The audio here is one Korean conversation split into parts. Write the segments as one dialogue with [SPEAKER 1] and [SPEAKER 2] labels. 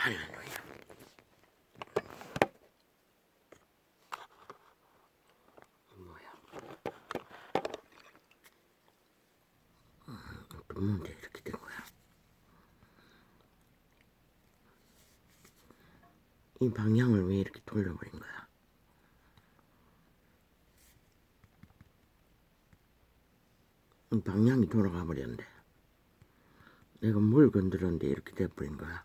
[SPEAKER 1] 할렐루야. 뭐야? 또 뭔데 이렇게 된 거야? 이 방향을 왜 이렇게 돌려버린 거야? 이 방향이 돌아가 버렸는데 내가 뭘 건드렸는데 이렇게 돼버린 거야?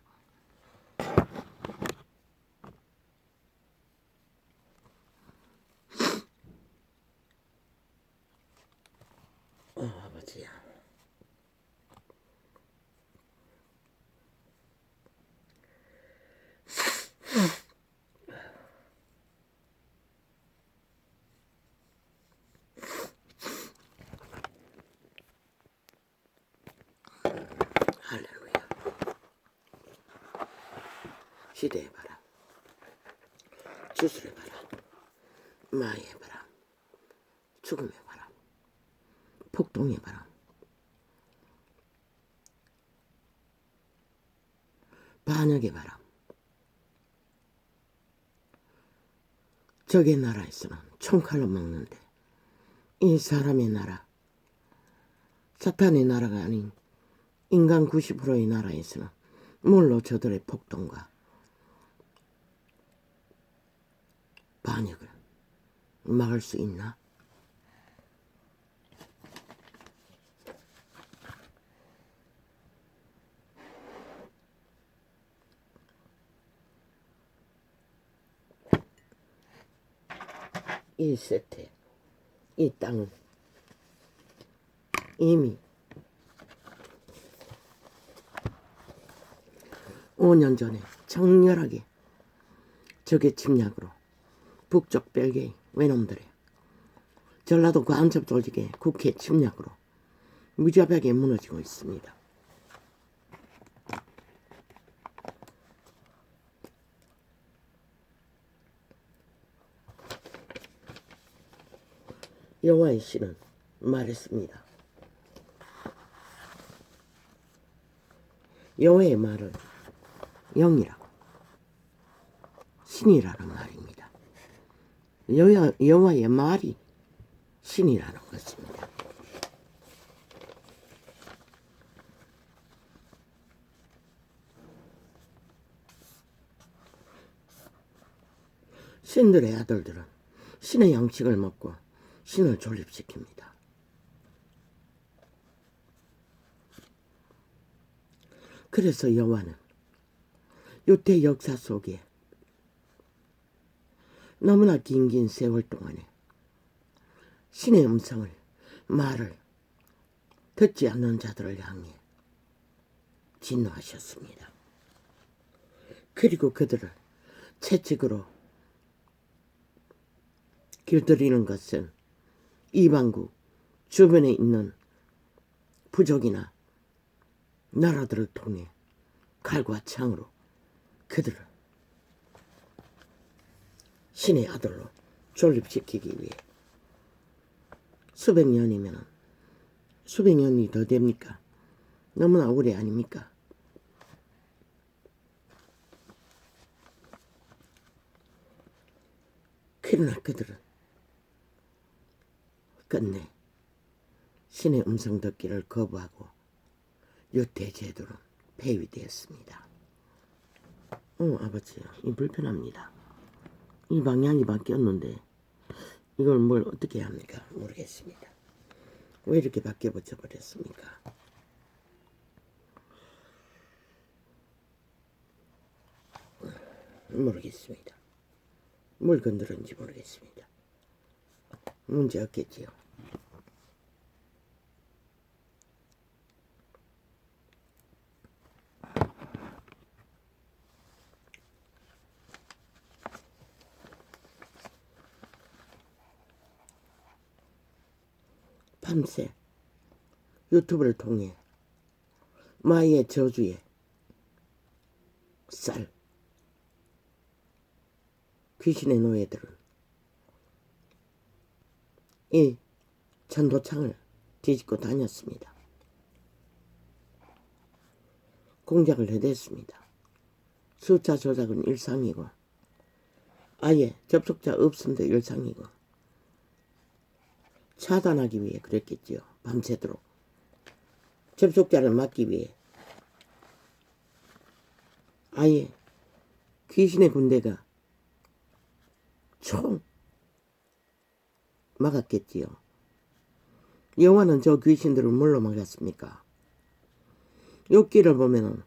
[SPEAKER 1] 아버지야. 할렐루야. 시대의 바람, 주술의 바람, 마의 바람, 죽음의 바람, 폭동의 바람, 반역의 바람, 적의 나라에서는 총칼로 먹는데 이 사람의 나라, 사탄의 나라가 아닌 인간 90%의 나라에서는 뭘로 저들의 폭동과 반역을 막을 수 있나? 이 세태, 이 땅은 이미 5년 전에 정렬하게 적의 침략으로 북쪽 벨기에 외놈들의 전라도 간첩 조직의 국회 침략으로 무자비하게 무너지고 있습니다. 여호와의 신은 말했습니다. 여호와의 말은 영이라고 신이라는 말입니다. 여호와의 말이 신이라는 것입니다. 신들의 아들들은 신의 양식을 먹고 신을 존립시킵니다. 그래서 여호와는 유대 역사 속에 너무나 긴 세월 동안에 신의 음성을 말을 듣지 않는 자들을 향해 진노하셨습니다. 그리고 그들을 채찍으로 길들이는 것은 이방국 주변에 있는 부족이나 나라들을 통해 칼과 창으로 그들을 신의 아들로 존립시키기 위해 수백 년이면 수백 년이 더 됩니까? 너무나 오래 아닙니까? 그러나 그들은 끝내 신의 음성 듣기를 거부하고 유대 제도는 폐위되었습니다. 아버지, 이 불편합니다. 이 방향이 바뀌었는데 이걸 뭘 어떻게 합니까? 모르겠습니다. 왜 이렇게 바뀌어버려 버렸습니까? 모르겠습니다. 뭘 건드렸는지 모르겠습니다. 문제 없겠지요. 밤새 유튜브를 통해 마이의 저주에 쌀 귀신의 노예들은 이 전도창을 뒤집고 다녔습니다. 공작을 해댔습니다. 숫자 조작은 일상이고 아예 접속자 없음도 일상이고 차단하기 위해 그랬겠지요. 밤새도록 접속자를 막기 위해 아예 귀신의 군대가 총 막았겠지요. 여호와는 저 귀신들을 뭘로 막았습니까? 욥기를 보면은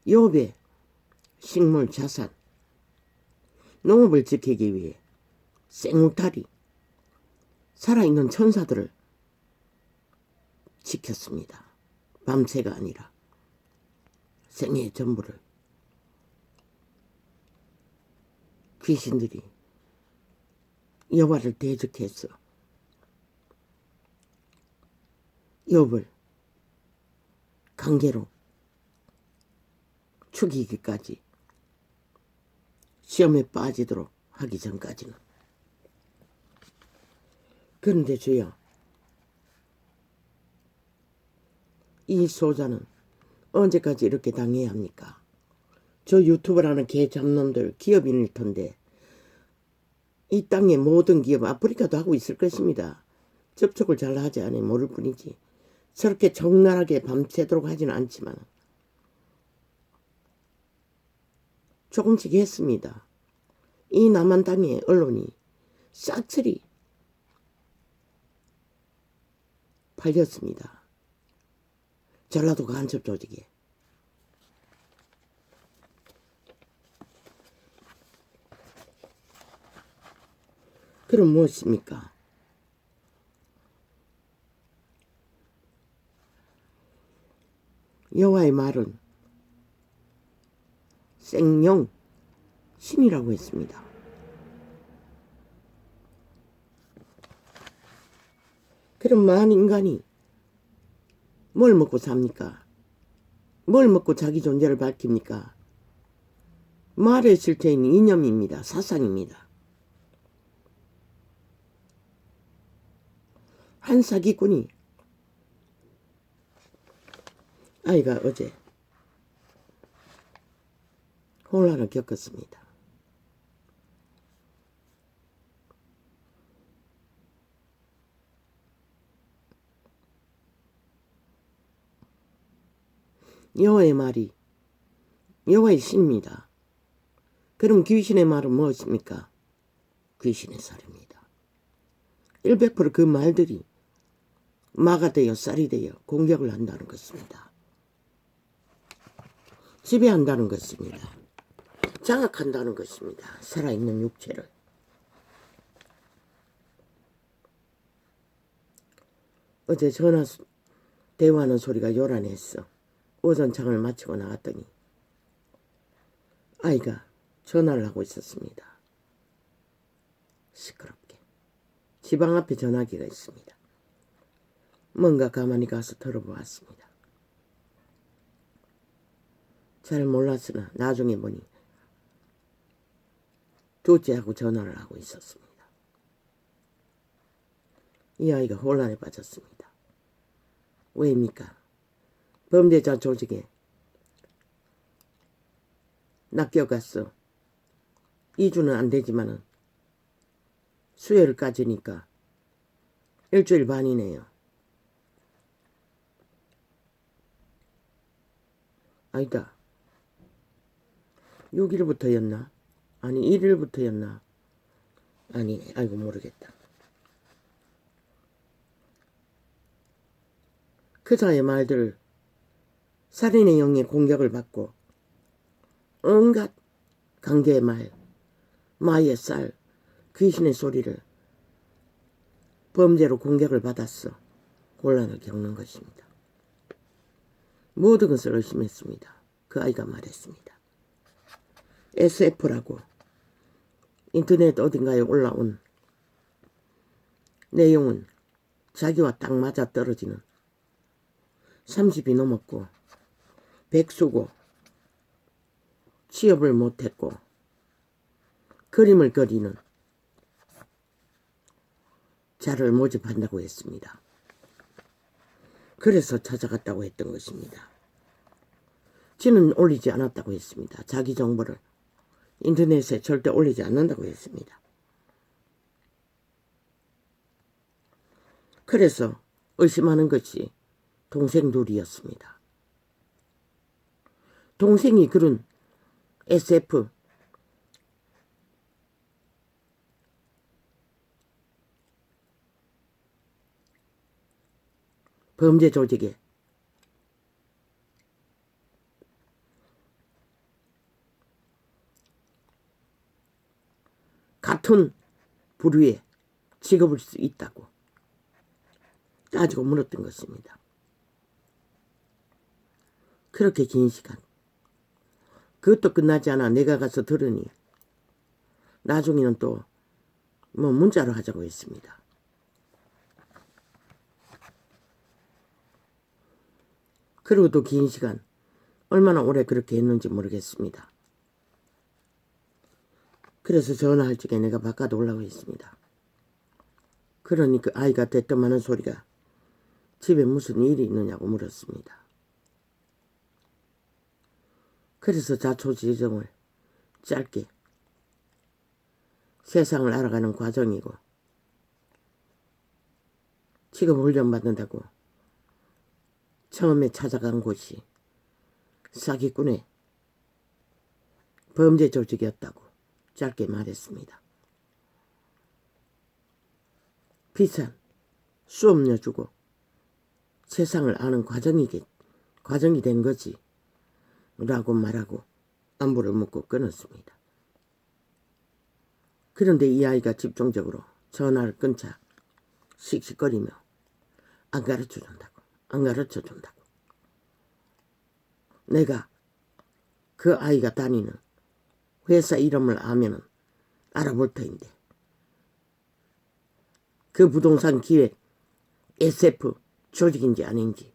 [SPEAKER 1] 욥의 식물 자산 농업을 지키기 위해 생울타리 살아있는 천사들을 지켰습니다. 밤새가 아니라 생애의 전부를 귀신들이 여호와를 대적해서 욥을 강제로 죽이기까지 시험에 빠지도록 하기 전까지는. 그런데 주여, 이 소자는 언제까지 이렇게 당해야 합니까? 저 유튜브라는 개 잡놈들 기업인일 텐데 이 땅의 모든 기업 아프리카도 하고 있을 것입니다. 접촉을 잘 하지 않아 모를 뿐이지 저렇게 적나라하게 밤새도록 하지는 않지만 조금씩 했습니다. 이 남한 땅의 언론이 싹쓸이 팔렸습니다. 전라도 간첩 조직에. 그럼 무엇입니까? 여호와의 말은 생령 신이라고 했습니다. 그럼 만 인간이 뭘 먹고 삽니까? 뭘 먹고 자기 존재를 밝힙니까? 말의 실체인 이념입니다. 사상입니다. 한 사기꾼이 아이가 어제 혼란을 겪었습니다. 여호와의 말이 여호와의 신입니다. 그럼 귀신의 말은 무엇입니까? 귀신의 살입니다. 100%그 말들이 마가 되어 쌀이 되어 공격을 한다는 것입니다. 지배한다는 것입니다. 장악한다는 것입니다. 살아있는 육체를. 어제 전화 대화하는 소리가 요란했어. 오전창을 마치고 나갔더니 아이가 전화를 하고 있었습니다. 시끄럽게. 지방 앞에 전화기가 있습니다. 뭔가 가만히 가서 들어보았습니다. 잘 몰랐으나 나중에 보니 둘째하고 전화를 하고 있었습니다. 이 아이가 혼란에 빠졌습니다. 왜입니까? 범죄자 조직에 낚여갔어. 2주는 안 되지만은 수혜를 까지니까 일주일 반이네요. 아니다. 6일부터였나? 아니 1일부터였나? 아니네. 아이고 모르겠다. 그자의 말들을 살인의 영의 공격을 받고 온갖 강제의 말, 마의 쌀, 귀신의 소리를 범죄로 공격을 받았어 곤란을 겪는 것입니다. 모든 것을 의심했습니다. 그 아이가 말했습니다. SF라고 인터넷 어딘가에 올라온 내용은 자기와 딱 맞아 떨어지는 30이 넘었고 백수고 취업을 못했고 그림을 그리는 자를 모집한다고 했습니다. 그래서 찾아갔다고 했던 것입니다. 지는 올리지 않았다고 했습니다. 자기 정보를 인터넷에 절대 올리지 않는다고 했습니다. 그래서 의심하는 것이 동생 둘이었습니다. 동생이 그런 SF 범죄 조직에 같은 부류의 직업일 수 있다고 따지고 물었던 것입니다. 그렇게 긴 시간. 그것도 끝나지 않아 내가 가서 들으니 나중에는 또 뭐 문자로 하자고 했습니다. 그리고 또 긴 시간, 얼마나 오래 그렇게 했는지 모르겠습니다. 그래서 전화할 적에 내가 바깥 올라고 했습니다. 그러니 그 아이가 대뜸하는 소리가 집에 무슨 일이 있느냐고 물었습니다. 그래서 자초지종을 짧게 세상을 알아가는 과정이고 직업 훈련받는다고 처음에 찾아간 곳이 사기꾼의 범죄 조직이었다고 짧게 말했습니다. 비싼 수업료 주고 세상을 아는 과정이 된 거지 라고 말하고 안부를 묻고 끊었습니다. 그런데 이 아이가 집중적으로 전화를 끊자 씩씩거리며 안 가르쳐준다고. 내가 그 아이가 다니는 회사 이름을 알면은 알아볼 터인데 그 부동산 기획 SF 조직인지 아닌지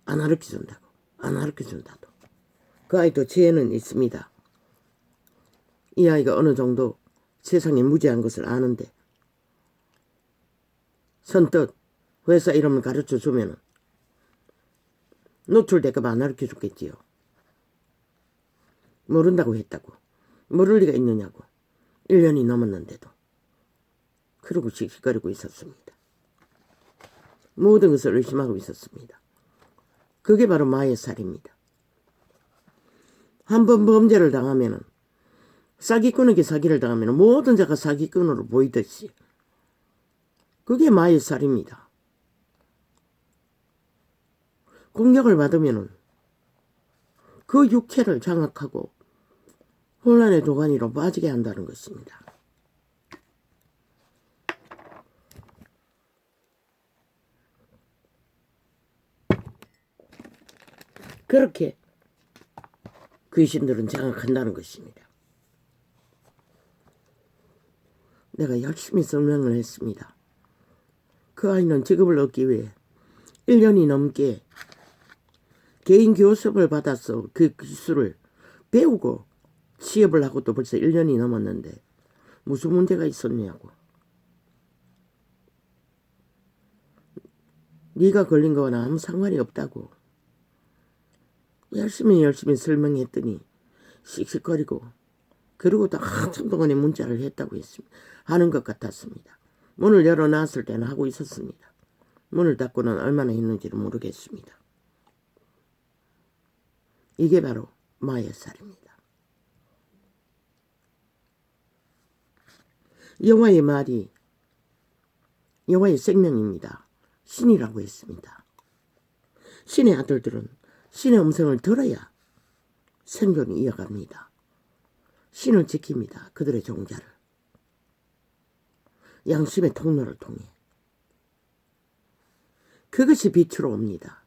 [SPEAKER 1] 안 가르쳐준다도. 그 아이도 지혜는 있습니다. 이 아이가 어느 정도 세상에 무지한 것을 아는데 선뜻 회사 이름을 가르쳐주면 노출될까봐 안 가르쳐줬겠지요. 모른다고 했다고. 모를 리가 있느냐고. 1년이 넘었는데도. 그러고 씩씩거리고 있었습니다. 모든 것을 의심하고 있었습니다. 그게 바로 마애살입니다. 한번 범죄를 당하면은 사기꾼에게 사기를 당하면 모든 자가 사기꾼으로 보이듯이 그게 마애살입니다. 공격을 받으면 그 육체를 장악하고 혼란의 도가니로 빠지게 한다는 것입니다. 그렇게 귀신들은 장악한다는 것입니다. 내가 열심히 설명을 했습니다. 그 아이는 직업을 얻기 위해 1년이 넘게 개인 교습을 받아서 그 기술을 배우고 취업을 하고 또 벌써 1년이 넘었는데 무슨 문제가 있었냐고. 네가 걸린 거나 아무 상관이 없다고. 열심히 설명했더니 씩씩거리고 그리고 또 한참 동안에 문자를 했다고 했습니다. 하는 것 같았습니다. 문을 열어놨을 때는 하고 있었습니다. 문을 닫고는 얼마나 했는지를 모르겠습니다. 이게 바로 마애살입니다. 여호와의 말이 여호와의 생명입니다. 신이라고 했습니다. 신의 아들들은 신의 음성을 들어야 생존이 이어갑니다. 신을 지킵니다. 그들의 종자를. 양심의 통로를 통해. 그것이 빛으로 옵니다.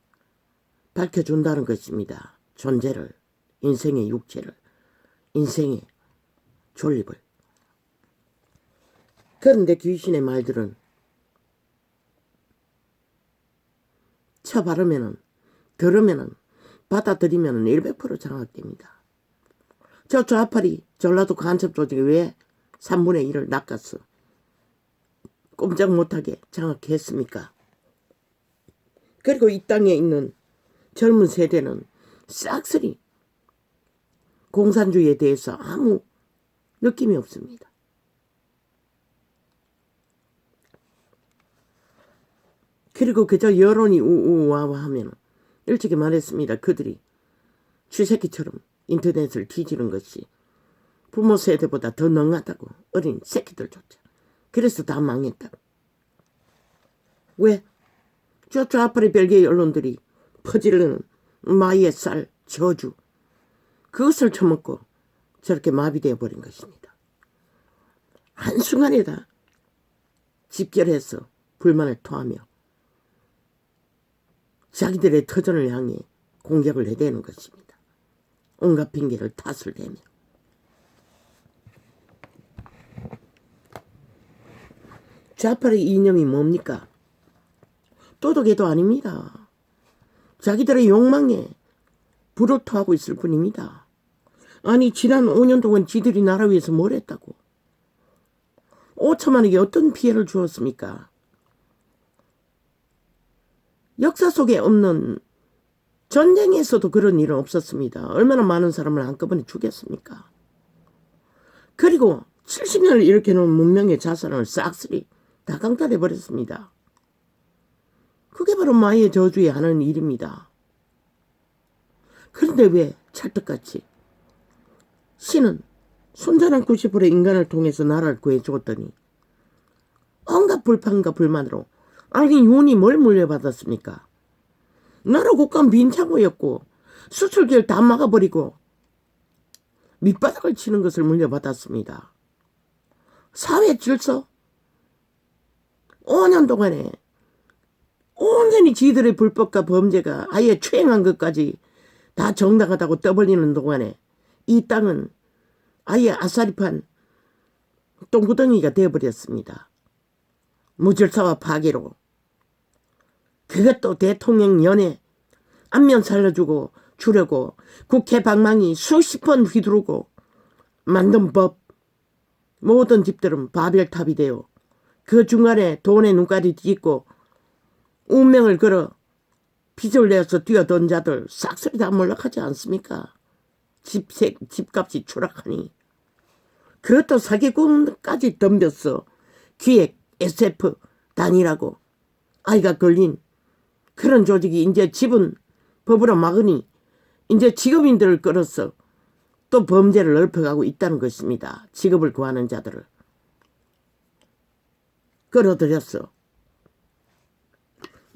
[SPEAKER 1] 밝혀준다는 것입니다. 존재를, 인생의 육체를, 인생의 존립을. 그런데 귀신의 말들은 쳐바르면은, 들으면은, 받아들이면은 100% 장악됩니다. 저 좌팔이 전라도 간첩 조직이 왜 3분의 1을 낚았어? 꼼짝 못하게 장악했습니까? 그리고 이 땅에 있는 젊은 세대는 싹쓸이 공산주의에 대해서 아무 느낌이 없습니다. 그리고 그저 여론이 우우와와 하면 일찍이 말했습니다. 그들이 쥐새끼처럼 인터넷을 뒤지는 것이 부모 세대보다 더 능하다고. 어린 새끼들조차. 그래서 다 망했다고. 왜? 저 좌파리 별개의 언론들이 퍼지르는 마이의 쌀, 저주, 그것을 처먹고 저렇게 마비되어 버린 것입니다. 한순간에 다 집결해서 불만을 토하며 자기들의 터전을 향해 공격을 해대는 것입니다. 온갖 핑계를 탓을 대며. 좌파의 이념이 뭡니까? 도덕에도 아닙니다. 자기들의 욕망에 불을 토하고 있을 뿐입니다. 아니 지난 5년 동안 지들이 나라 위해서 뭘 했다고. 5천만에게 어떤 피해를 주었습니까? 역사 속에 없는 전쟁에서도 그런 일은 없었습니다. 얼마나 많은 사람을 한꺼번에 죽였습니까? 그리고 70년을 일으켜놓은 문명의 자산을 싹쓸이 다 강탈해버렸습니다. 그게 바로 마의 저주에 하는 일입니다. 그런데 왜 찰떡같이 신은 순전한 90%의 인간을 통해서 나라를 구해주었더니 온갖 불판과 불만으로 아니 윤이 뭘 물려받았습니까? 나라 국가는 빈창고였고 수출길 다 막아버리고 밑바닥을 치는 것을 물려받았습니다. 사회 질서? 5년 동안에 온전히 지들의 불법과 범죄가 아예 추행한 것까지 다 정당하다고 떠벌리는 동안에 이 땅은 아예 아싸리판 똥구덩이가 되어버렸습니다. 무질서와 파괴로. 그것도 대통령 연애 안면 살려주고 주려고 국회 방망이 수십 번 휘두르고 만든 법. 모든 집들은 바벨탑이 되어 그 중간에 돈에 눈깔이 뒤집고 운명을 걸어 빚을 내어서 뛰어든 자들 싹쓸이 다 몰락하지 않습니까? 집값이 추락하니. 그것도 사기꾼까지 덤볐어. 기획, SF, 단일하고 아이가 걸린 그런 조직이 이제 집은 법으로 막으니 이제 직업인들을 끌어서 또 범죄를 넓혀가고 있다는 것입니다. 직업을 구하는 자들을 끌어들였어.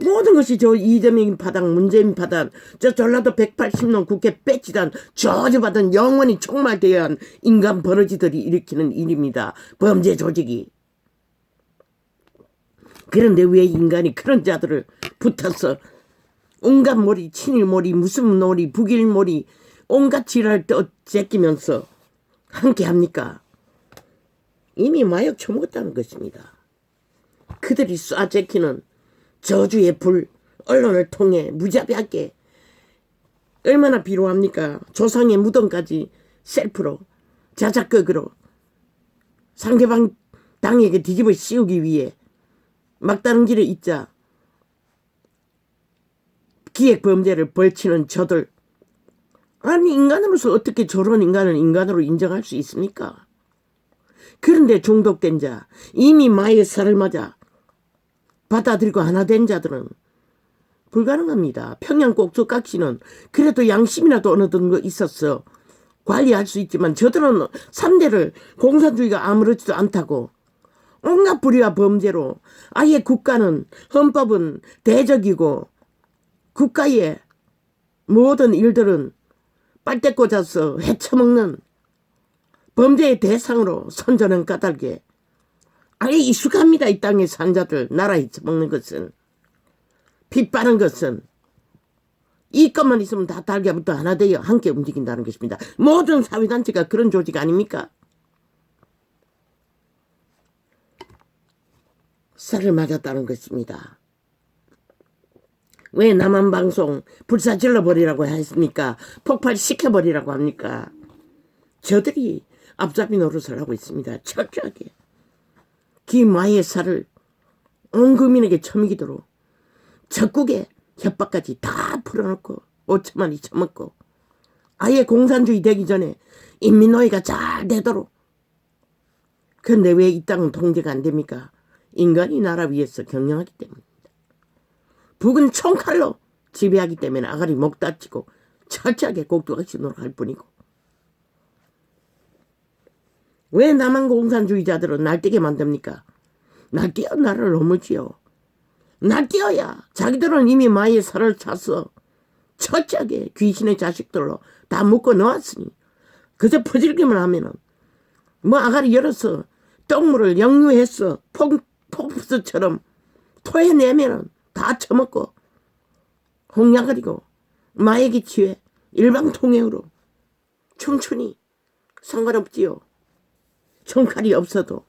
[SPEAKER 1] 모든 것이 저 이재명 파당, 문재인 파당, 저 전라도 180년 국회 배치단 저주받은 영원히 총말되어야 한 인간 버러지들이 일으키는 일입니다. 범죄 조직이. 그런데 왜 인간이 그런 자들을 붙어서 온갖 몰이, 친일몰이, 무슨 놀이, 북일몰이, 온갖 지랄 떠 제끼면서 함께 합니까? 이미 마약 처먹었다는 것입니다. 그들이 쏴 제끼는 저주의 불, 언론을 통해 무자비하게 얼마나 비루합니까? 조상의 무덤까지 셀프로, 자작극으로 상대방 당에게 뒤집어 씌우기 위해 막다른 길에 있자 기획범죄를 벌치는 저들. 아니 인간으로서 어떻게 저런 인간을 인간으로 인정할 수 있습니까? 그런데 중독된 자, 이미 마의 살을 맞아 받아들이고 하나 된 자들은 불가능합니다. 평양 꼭두각시는 그래도 양심이라도 어느 정도 있었어. 관리할 수 있지만 저들은 3대를 공산주의가 아무렇지도 않다고 온갖 불의와 범죄로 아예 국가는 헌법은 대적이고 국가의 모든 일들은 빨대 꽂아서 헤쳐먹는 범죄의 대상으로 선전한 까닭에 아예 익숙합니다. 이 땅의 산자들 나라 헤쳐먹는 것은. 핏바른 것은 이 것만 있으면 다 달걀부터 하나 되어 함께 움직인다는 것입니다. 모든 사회단체가 그런 조직 아닙니까? 쌀을 맞았다는 것입니다. 왜 남한방송 불사질러버리라고 했습니까? 폭발시켜버리라고 합니까? 저들이 앞잡이 노릇을 하고 있습니다. 철저하게. 기마의 살을 온 국민에게 처먹이도록 적국의 협박까지 다 풀어놓고 5천만이 처먹고 아예 공산주의 되기 전에 인민노예가 잘 되도록. 그런데 왜 이 땅은 통제가 안 됩니까? 인간이 나라 위에서 경영하기 때문입니다. 북은 총칼로 지배하기 때문에 아가리 목 다치고 철저하게 꼭두각시 노력할 뿐이고. 왜 남한 공산주의자들은 날뛰게 만듭니까? 날뛰어 나라를 허물지요. 날뛰어야 자기들은 이미 마의 살을 찼어. 철저하게 귀신의 자식들로 다 묶어 넣었으니 그저 퍼질기만 하면은 뭐 아가리 열어서 똥물을 역류해서 폭스처럼 토해내면은 다 처먹고 홍야가리고 마에게 취해 일방통행으로 청춘이 상관없지요. 총칼이 없어도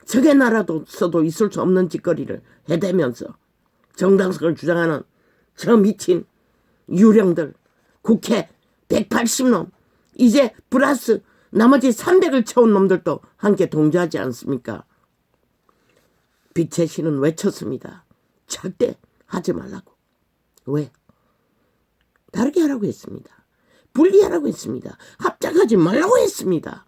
[SPEAKER 1] 적의 나라도서도 있을 수 없는 짓거리를 해대면서 정당성을 주장하는 저 미친 유령들, 국회 180놈, 이제 플러스 나머지 300을 채운 놈들도 함께 동조하지 않습니까? 빛의 신은 외쳤습니다. 절대 하지 말라고. 왜? 다르게 하라고 했습니다. 분리하라고 했습니다. 합작하지 말라고 했습니다.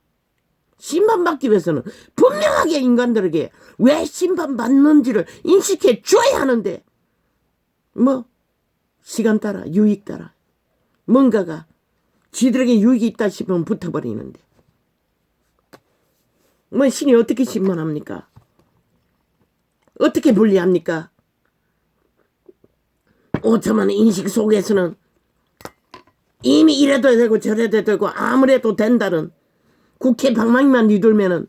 [SPEAKER 1] 심판받기 위해서는 분명하게 인간들에게 왜 심판받는지를 인식해 줘야 하는데 뭐 시간 따라 유익 따라 뭔가가 지들에게 유익이 있다 싶으면 붙어버리는데 뭐 신이 어떻게 심판합니까? 어떻게 분리합니까? 오차만의 인식 속에서는 이미 이래도 되고 저래도 되고 아무래도 된다는 국회 방망이만 뒤돌면은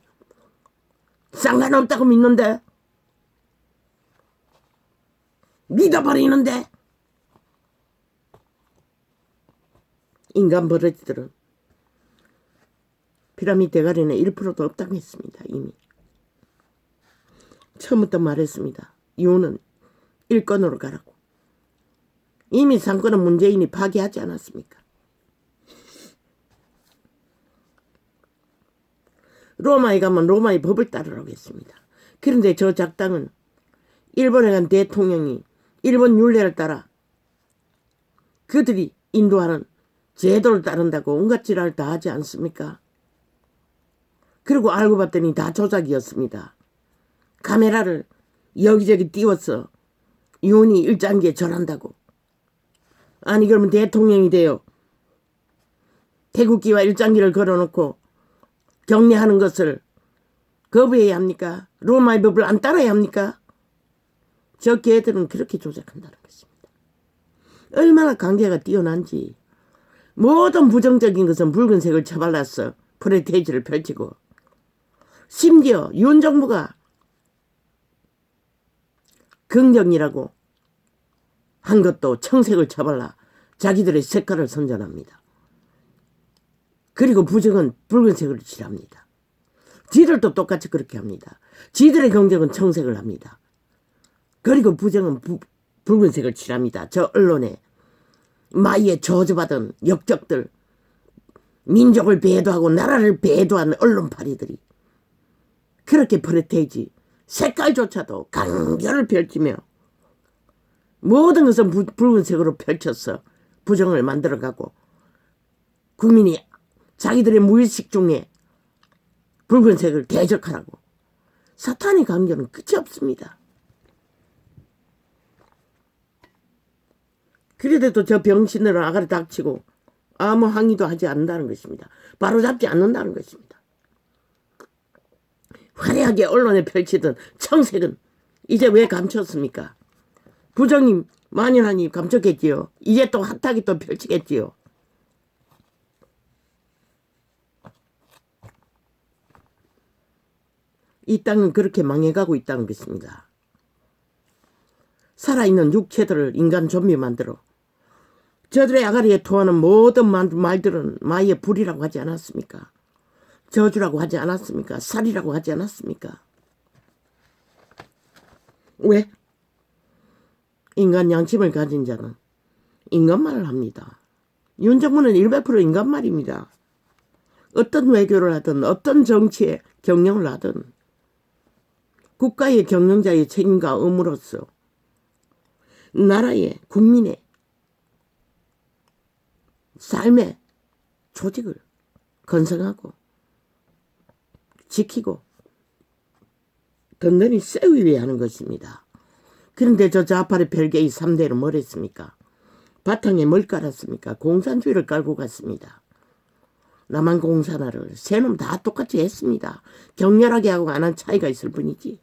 [SPEAKER 1] 상관없다고 믿는데 믿어버리는데 인간 버러지들은 피라미드 대가리는 1%도 없다고 했습니다. 이미 처음부터 말했습니다. 이유는 일권으로 가라고. 이미 상권은 문재인이 파기하지 않았습니까? 로마에 가면 로마의 법을 따르라고 했습니다. 그런데 저 작당은 일본에 간 대통령이 일본 율례를 따라 그들이 인도하는 제도를 따른다고 온갖 지랄을 다 하지 않습니까? 그리고 알고 봤더니 다 조작이었습니다. 카메라를 여기저기 띄워서 윤이 일장기에 절한다고. 아니 그러면 대통령이 돼요. 태극기와 일장기를 걸어놓고 경례하는 것을 거부해야 합니까? 로마의 법을 안 따라야 합니까? 저 개들은 그렇게 조작한다는 것입니다. 얼마나 관계가 뛰어난지. 모든 부정적인 것은 붉은색을 쳐발라서 프레테이지를 펼치고 심지어 윤 정부가 긍정이라고 한 것도 청색을 쳐발라 자기들의 색깔을 선전합니다. 그리고 부정은 붉은색을 칠합니다. 지들도 똑같이 그렇게 합니다. 지들의 경쟁은 청색을 합니다. 그리고 부정은 붉은색을 칠합니다. 저 언론에 마이에 저주받은 역적들, 민족을 배도하고 나라를 배도하는 언론파리들이 그렇게 프레테이지 색깔조차도 간결을 펼치며 모든 것은 붉은색으로 펼쳐서 부정을 만들어가고 국민이 자기들의 무의식 중에 붉은색을 대적하라고. 사탄의 강경은 끝이 없습니다. 그래도 저 병신들은 아가리 닥치고 아무 항의도 하지 않는다는 것입니다. 바로잡지 않는다는 것입니다. 화려하게 언론에 펼치던 청색은 이제 왜 감췄습니까? 부정이 만연하니 감췄겠지요. 이제 또 핫하게 또 펼치겠지요. 이 땅은 그렇게 망해가고 있다는 것입니다. 살아있는 육체들을 인간 좀비 만들어 저들의 아가리에 토하는 모든 말들은 마의 불이라고 하지 않았습니까? 저주라고 하지 않았습니까? 살이라고 하지 않았습니까? 왜? 인간 양심을 가진 자는 인간말을 합니다. 윤정부는 100% 인간말입니다. 어떤 외교를 하든 어떤 정치의 경영을 하든 국가의 경영자의 책임과 의무로서 나라의 국민의 삶의 조직을 건성하고 지키고 든든히 세우기 위해 하는 것입니다. 그런데 저 좌파의 별개의 3대는 뭘 했습니까? 바탕에 뭘 깔았습니까? 공산주의를 깔고 갔습니다. 남한공산화를 새놈 다 똑같이 했습니다. 격렬하게 하고 안 한 차이가 있을 뿐이지.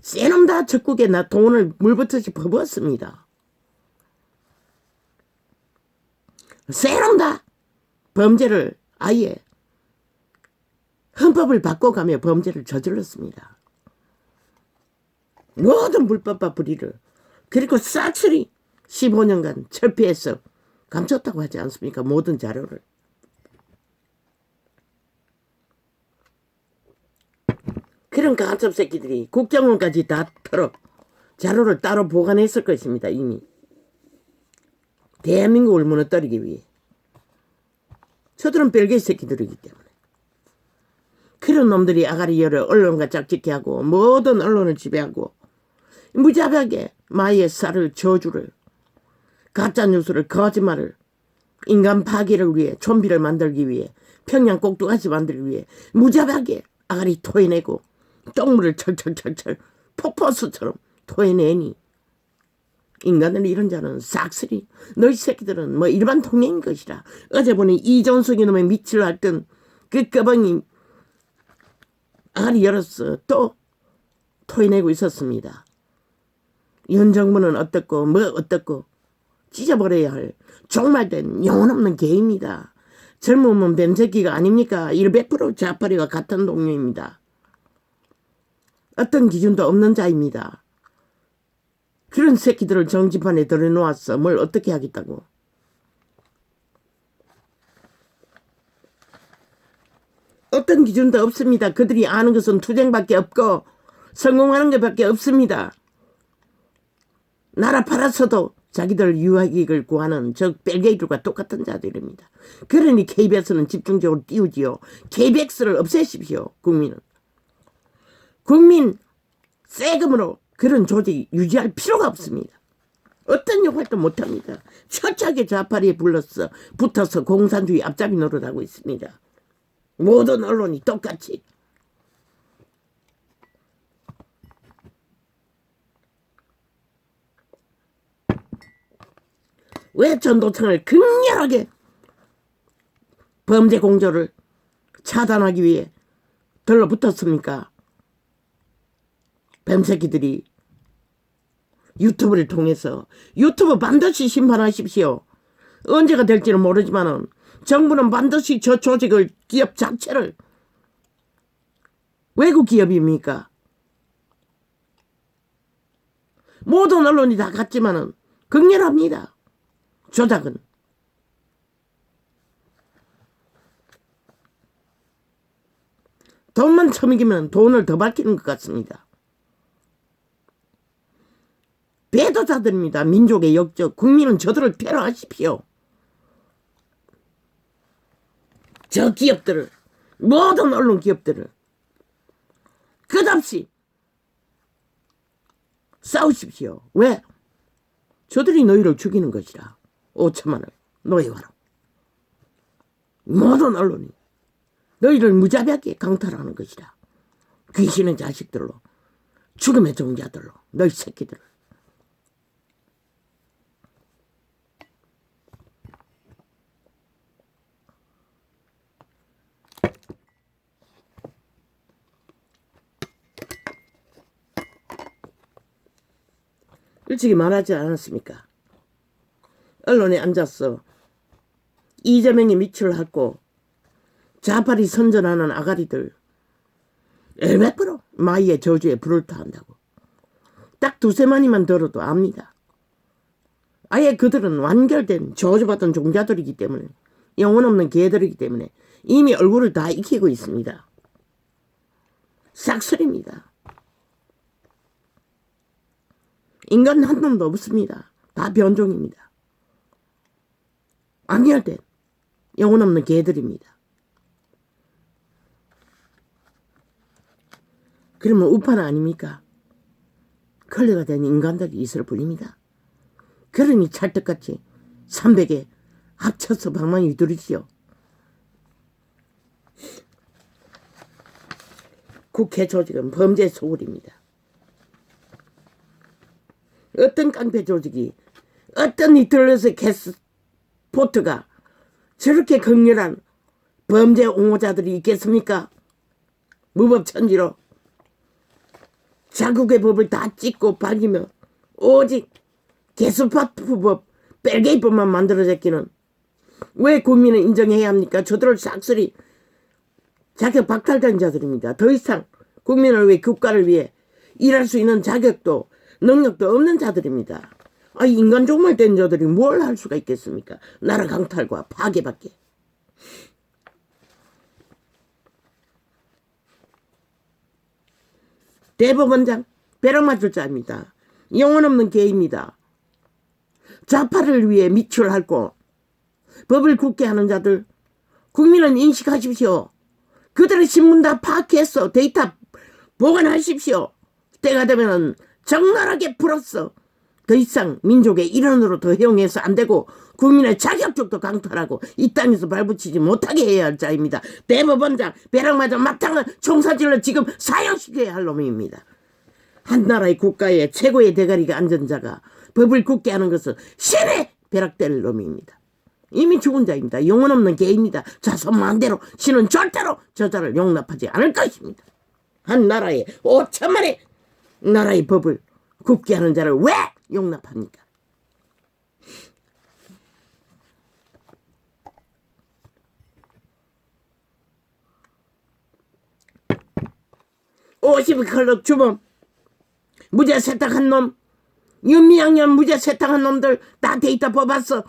[SPEAKER 1] 새놈 다 적국에 나 돈을 물붓듯이 퍼부었습니다. 새놈 다 범죄를 아예 헌법을 바꿔가며 범죄를 저질렀습니다. 모든 불법과 불의를 그리고 싹쓸이 15년간 철폐해서 감췄다고 하지 않습니까? 모든 자료를. 그런 간첩 새끼들이 국정원까지 다 털어 자료를 따로 보관했을 것입니다. 이미. 대한민국을 무너뜨리기 위해. 저들은 별개의 새끼들이기 때문에. 그런 놈들이 아가리열을 언론과 짝짓기 하고 모든 언론을 지배하고 무자비하게 마의 쌀을 저주를 가짜뉴스를 거짓말을 인간 파괴를 위해 좀비를 만들기 위해 평양 꼭두가시 만들기 위해 무자비하게 아가리 토해내고 똥물을 철철철철 폭포수처럼 토해내니 인간을 이런 자는 싹쓸이 너희 새끼들은 뭐 일반 통행인 것이라. 어제 보니 이전숙이 놈의 미치를 앓던 그 꺼벙이 아가리 열었어 또 토해내고 있었습니다. 현 정부는 어떻고 뭐 어떻고 찢어버려야 할 종말된 영혼없는 개입니다. 젊으면 뱀새끼가 아닙니까? 100% 좌파리와 같은 동료입니다. 어떤 기준도 없는 자입니다. 그런 새끼들을 정치판에 들여놓았어. 뭘 어떻게 하겠다고. 어떤 기준도 없습니다. 그들이 아는 것은 투쟁밖에 없고 성공하는 것밖에 없습니다. 나라 팔아서도 자기들 유학이익을 구하는 저 벨게이들과 똑같은 자들입니다. 그러니 KBS는 집중적으로 띄우지요. KBS를 없애십시오. 국민 세금으로 그런 조직 유지할 필요가 없습니다. 어떤 역할도 못합니다. 철저하게 좌파리에 붙어서 공산주의 앞잡이 노릇하고 있습니다. 모든 언론이 똑같이. 왜 전도청을 극렬하게 범죄 공조를 차단하기 위해 들러붙었습니까? 뱀새끼들이 유튜브를 통해서. 유튜브 반드시 심판하십시오. 언제가 될지는 모르지만 정부는 반드시 저 조직을 기업 자체를 외국 기업입니까? 모든 언론이 다 같지만 극렬합니다. 조작은. 돈만 처먹이면 돈을 더 밝히는 것 같습니다. 배도자들입니다. 민족의 역적. 국민은 저들을 테러하십시오. 저 기업들을, 모든 언론 기업들을 끝없이 싸우십시오. 왜? 저들이 너희를 죽이는 것이라. 5천만을 노예화로. 모든 언론이 너희를 무자비하게 강탈하는 것이라. 귀신의 자식들로, 죽음의 종자들로, 너희 새끼들을. 일찍이 말하지 않았습니까? 언론에 앉아서 이재명이 미치를 하고 좌파리 선전하는 아가리들 100% 마이의 저주에 불을 타한다고. 딱 두세 마디만 들어도 압니다. 아예 그들은 완결된 저주받은 종자들이기 때문에, 영혼 없는 개들이기 때문에 이미 얼굴을 다 익히고 있습니다. 싹쓸입니다. 인간 한 놈도 없습니다. 다 변종입니다. 완결된 영혼 없는 개들입니다. 그러면 우판 아닙니까? 클레가 된 인간들이 있을 뿐입니다. 그러니 찰떡같이 300에 합쳐서 방망이 두르지요. 국회 조직은 범죄 소굴입니다. 어떤 깡패 조직이 어떤 니틀러스 게스포트가 저렇게 극렬한 범죄 옹호자들이 있겠습니까? 무법천지로 자국의 법을 다 찍고 밝히며 오직 게스파트법 벨게이법만 만들어졌기는 왜 국민은 인정해야 합니까? 저들을 싹쓸이 자격 박탈된 자들입니다. 더 이상 국민을 위해 국가를 위해 일할 수 있는 자격도 능력도 없는 자들입니다. 인간 종말 된 자들이 뭘 할 수가 있겠습니까? 나라 강탈과 파괴밖에. 대법원장 벼락 맞을 자입니다. 영혼 없는 개입니다. 좌파를 위해 미출할고 법을 굳게 하는 자들 국민은 인식하십시오. 그들의 신문 다 파악했어. 데이터 보관하십시오. 때가 되면 적나라하게 풀었어. 더 이상 민족의 일원으로 더 허용해서 안 되고 국민의 자격증도 강탈하고 이 땅에서 발붙이지 못하게 해야 할 자입니다. 대법원장 벼락 맞아 마땅한 총사질러 지금 사형시켜야 할 놈입니다. 한 나라의 국가의 최고의 대가리가 앉은 자가 법을 굳게 하는 것은 신의 벼락될 놈입니다. 이미 죽은 자입니다. 영혼 없는 개입니다. 자손만 대로 신은 절대로 저자를 용납하지 않을 것입니다. 한 나라의 5천만의 나라의 법을 굳게 하는 자를 왜 용납합니까? $50클럽 주범 무죄 세탁한 놈 윤미향년 무죄 세탁한 놈들 다 데이터 뽑았어.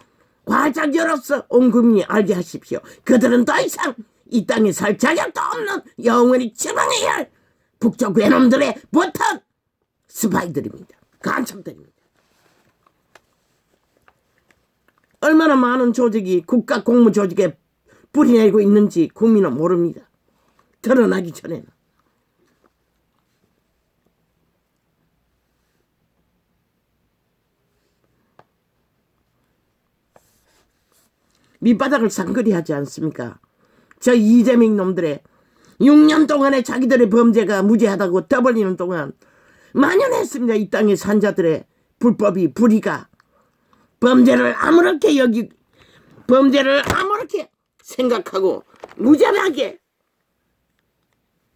[SPEAKER 1] 활짝 열었어. 온 국민이 알게 하십시오. 그들은 더 이상 이 땅에 살 자격도 없는 영원히 처방해야 할 북쪽 외놈들의 보탄 스파이들입니다. 간첩들입니다. 얼마나 많은 조직이 국가 공무 조직에 뿌리내리고 있는지 국민은 모릅니다. 드러나기 전에는. 밑바닥을 상그리하지 않습니까? 저 이재명 놈들의 6년 동안에 자기들의 범죄가 무죄하다고 떠벌리는 동안 만연했습니다. 이 땅의 산자들의 불법이 불의가 범죄를 아무렇게 생각하고 무자비하게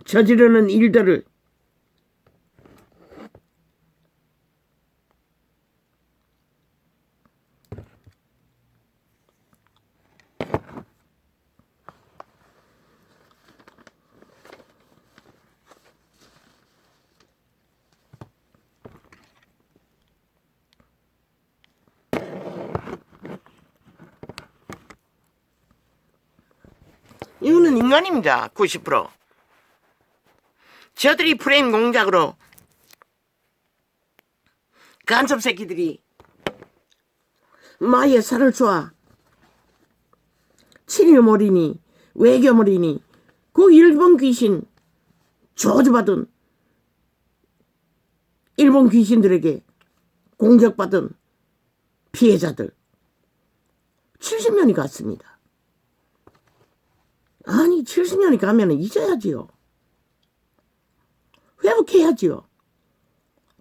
[SPEAKER 1] 저지르는 일들을 이거는 인간입니다. 90%. 저들이 프레임 공작으로 간첩 새끼들이 마의 살을 쏘아 친일몰이니 외교몰이니 그 일본 귀신 저주받은 일본 귀신들에게 공격받은 피해자들 70년이 갔습니다. 아니 70년이 가면 잊어야지요. 회복해야지요.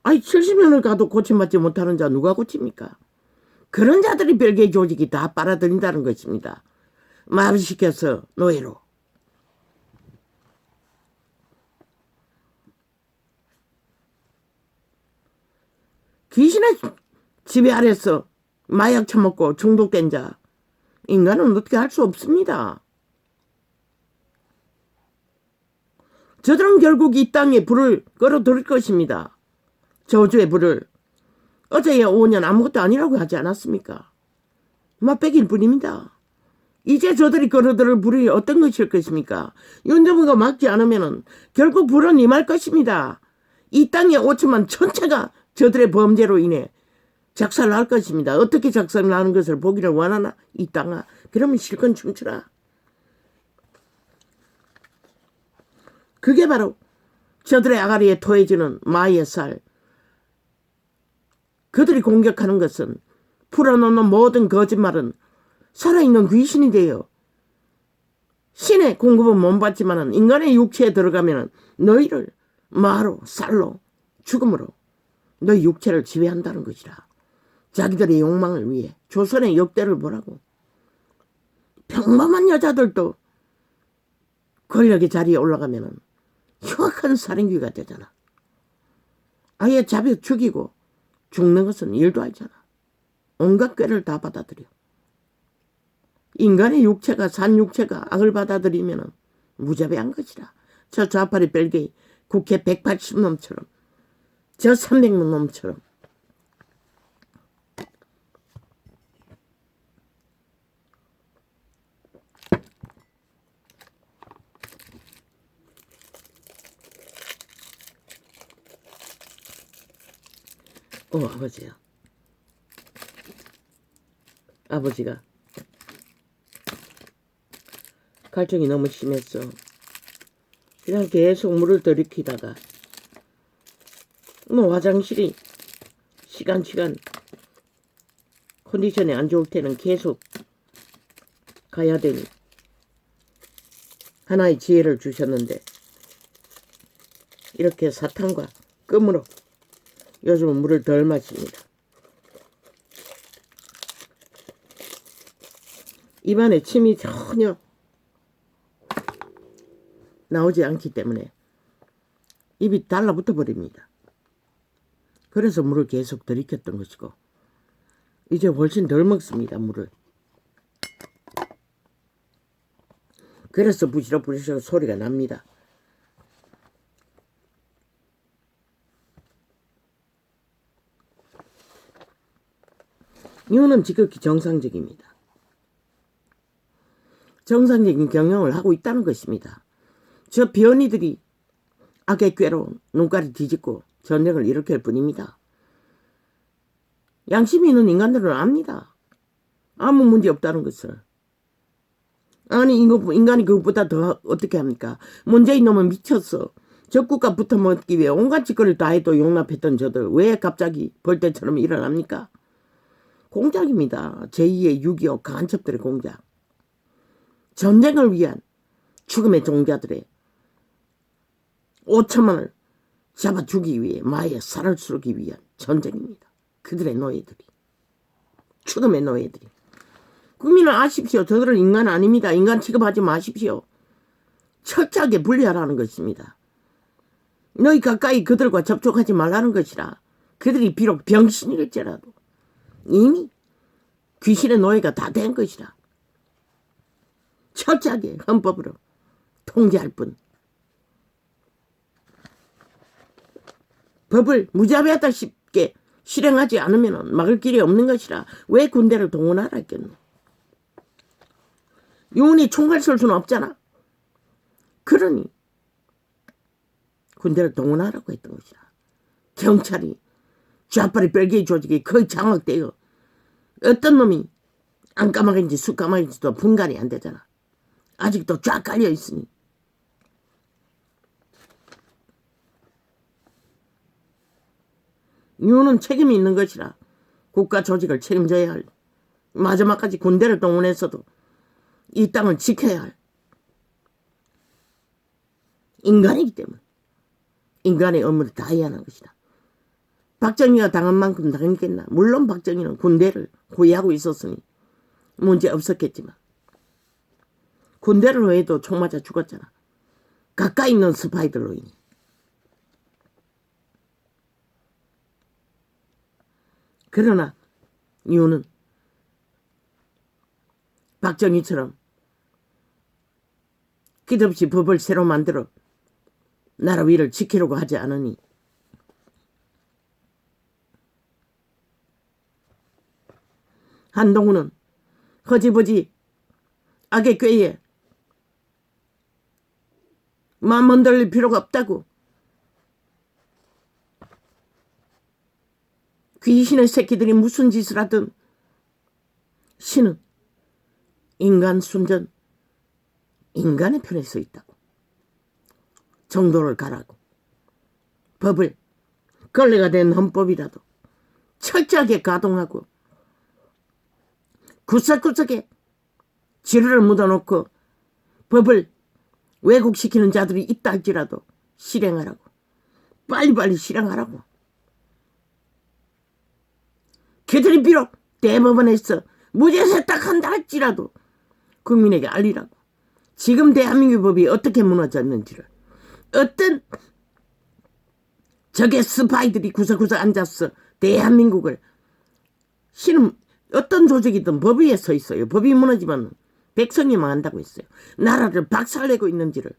[SPEAKER 1] 아니 70년을 가도 고침받지 못하는 자 누가 고칩니까? 그런 자들이 별개의 조직이 다 빨아들인다는 것입니다. 마비시켜서 노예로. 귀신의 지배 아래서 마약 처먹고 중독된 자 인간은 어떻게 할 수 없습니다. 저들은 결국 이 땅에 불을 끌어들일 것입니다. 저주의 불을. 어제야 5년 아무것도 아니라고 하지 않았습니까? 맛배길 뿐입니다. 이제 저들이 끌어들일 불이 어떤 것일 것입니까? 윤정부가 막지 않으면 결국 불은 임할 것입니다. 이 땅의 5천만 전체가 저들의 범죄로 인해 작살날 것입니다. 어떻게 작살나는 것을 보기를 원하나? 이 땅아. 그러면 실컷 춤추라. 그게 바로 저들의 아가리에 토해지는 마의 살. 그들이 공격하는 것은 풀어놓는 모든 거짓말은 살아있는 귀신이 돼요. 신의 공급은 못 받지만 인간의 육체에 들어가면 너희를 마로 쌀로 죽음으로 너희 육체를 지배한다는 것이라. 자기들의 욕망을 위해 조선의 역대를 보라고. 평범한 여자들도 권력의 자리에 올라가면 흉악한 살인귀가 되잖아. 아예 잡혀 죽이고 죽는 것은 일도 아니잖아. 온갖 꾀를 다 받아들여. 인간의 육체가 산 육체가 악을 받아들이면 무자비한 것이라. 저 좌파리 벨게이 국회 180놈처럼 저 300놈처럼 아버지야. 아버지가 갈증이 너무 심했어. 그냥 계속 물을 들이키다가 화장실이 시간 컨디션이 안 좋을 때는 계속 가야 되니 하나의 지혜를 주셨는데 이렇게 사탕과 껌으로 요즘은 물을 덜 마십니다. 입안에 침이 전혀 나오지 않기 때문에 입이 달라붙어 버립니다. 그래서 물을 계속 들이켰던 것이고 이제 훨씬 덜 먹습니다. 물을. 그래서 부시럭부시럭 소리가 납니다. 이거는 지극히 정상적입니다. 정상적인 경영을 하고 있다는 것입니다. 저 변이들이 악의 꾀로 눈깔이 뒤집고 전쟁을 일으킬 뿐입니다. 양심이 있는 인간들은 압니다. 아무 문제 없다는 것을. 아니 인간이 그것보다 더 어떻게 합니까? 문재인 놈은 미쳤어. 적국가 붙어먹기 위해 온갖 짓거리를 다 해도 용납했던 저들 왜 갑자기 벌떼처럼 일어납니까? 공작입니다. 제2의 6.25 간첩들의 공작. 전쟁을 위한 죽음의 종자들의 5천만을 잡아 주기 위해 마에 살을 쏘기 위한 전쟁입니다. 그들의 노예들이. 죽음의 노예들이. 국민은 아십시오. 저들은 인간 아닙니다. 인간 취급하지 마십시오. 철저하게 분리하라는 것입니다. 너희 가까이 그들과 접촉하지 말라는 것이라. 그들이 비록 병신일지라도 이미 귀신의 노예가 다 된 것이라. 철저하게 헌법으로 통제할 뿐. 법을 무자비하다 쉽게 실행하지 않으면 막을 길이 없는 것이라. 왜 군대를 동원하라 했겠노. 유은이 총알 쏠 수는 없잖아. 그러니 군대를 동원하라고 했던 것이라. 경찰이 좌파리 벨기에 조직이 거의 장악되어 어떤 놈이 안까마귀인지 숫까마귀인지도 분간이 안 되잖아. 아직도 쫙 깔려 있으니. 이유는 책임이 있는 것이라. 국가 조직을 책임져야 할. 마지막까지 군대를 동원해서도 이 땅을 지켜야 할 인간이기 때문에 인간의 의무를 다해야 하는 것이다. 박정희가 당한 만큼 당했겠나. 물론 박정희는 군대를 호위하고 있었으니 문제 없었겠지만 군대를 호위해도 총 맞아 죽었잖아. 가까이 있는 스파이들로 인해. 그러나 이유는 박정희처럼 끝없이 법을 새로 만들어 나라 위를 지키려고 하지 않으니 한동훈은 허지부지 악의 꾀에 마음 흔들릴 필요가 없다고. 귀신의 새끼들이 무슨 짓을 하든 신은 인간 순전 인간의 편에 서 있다고. 정도를 가라고. 법을 걸레가 된 헌법이라도 철저하게 가동하고 구석구석에 지루를 묻어놓고 법을 왜곡시키는 자들이 있다 할지라도 실행하라고. 빨리빨리 실행하라고. 그들이 비록 대법원에서 무죄 세탁한다 할지라도 국민에게 알리라고. 지금 대한민국 법이 어떻게 무너졌는지를, 어떤 적의 스파이들이 구석구석 앉아서 대한민국을, 신은 어떤 조직이든 법 위에 서 있어요. 법이 무너지면 백성이 망한다고 했어요. 나라를 박살내고 있는지를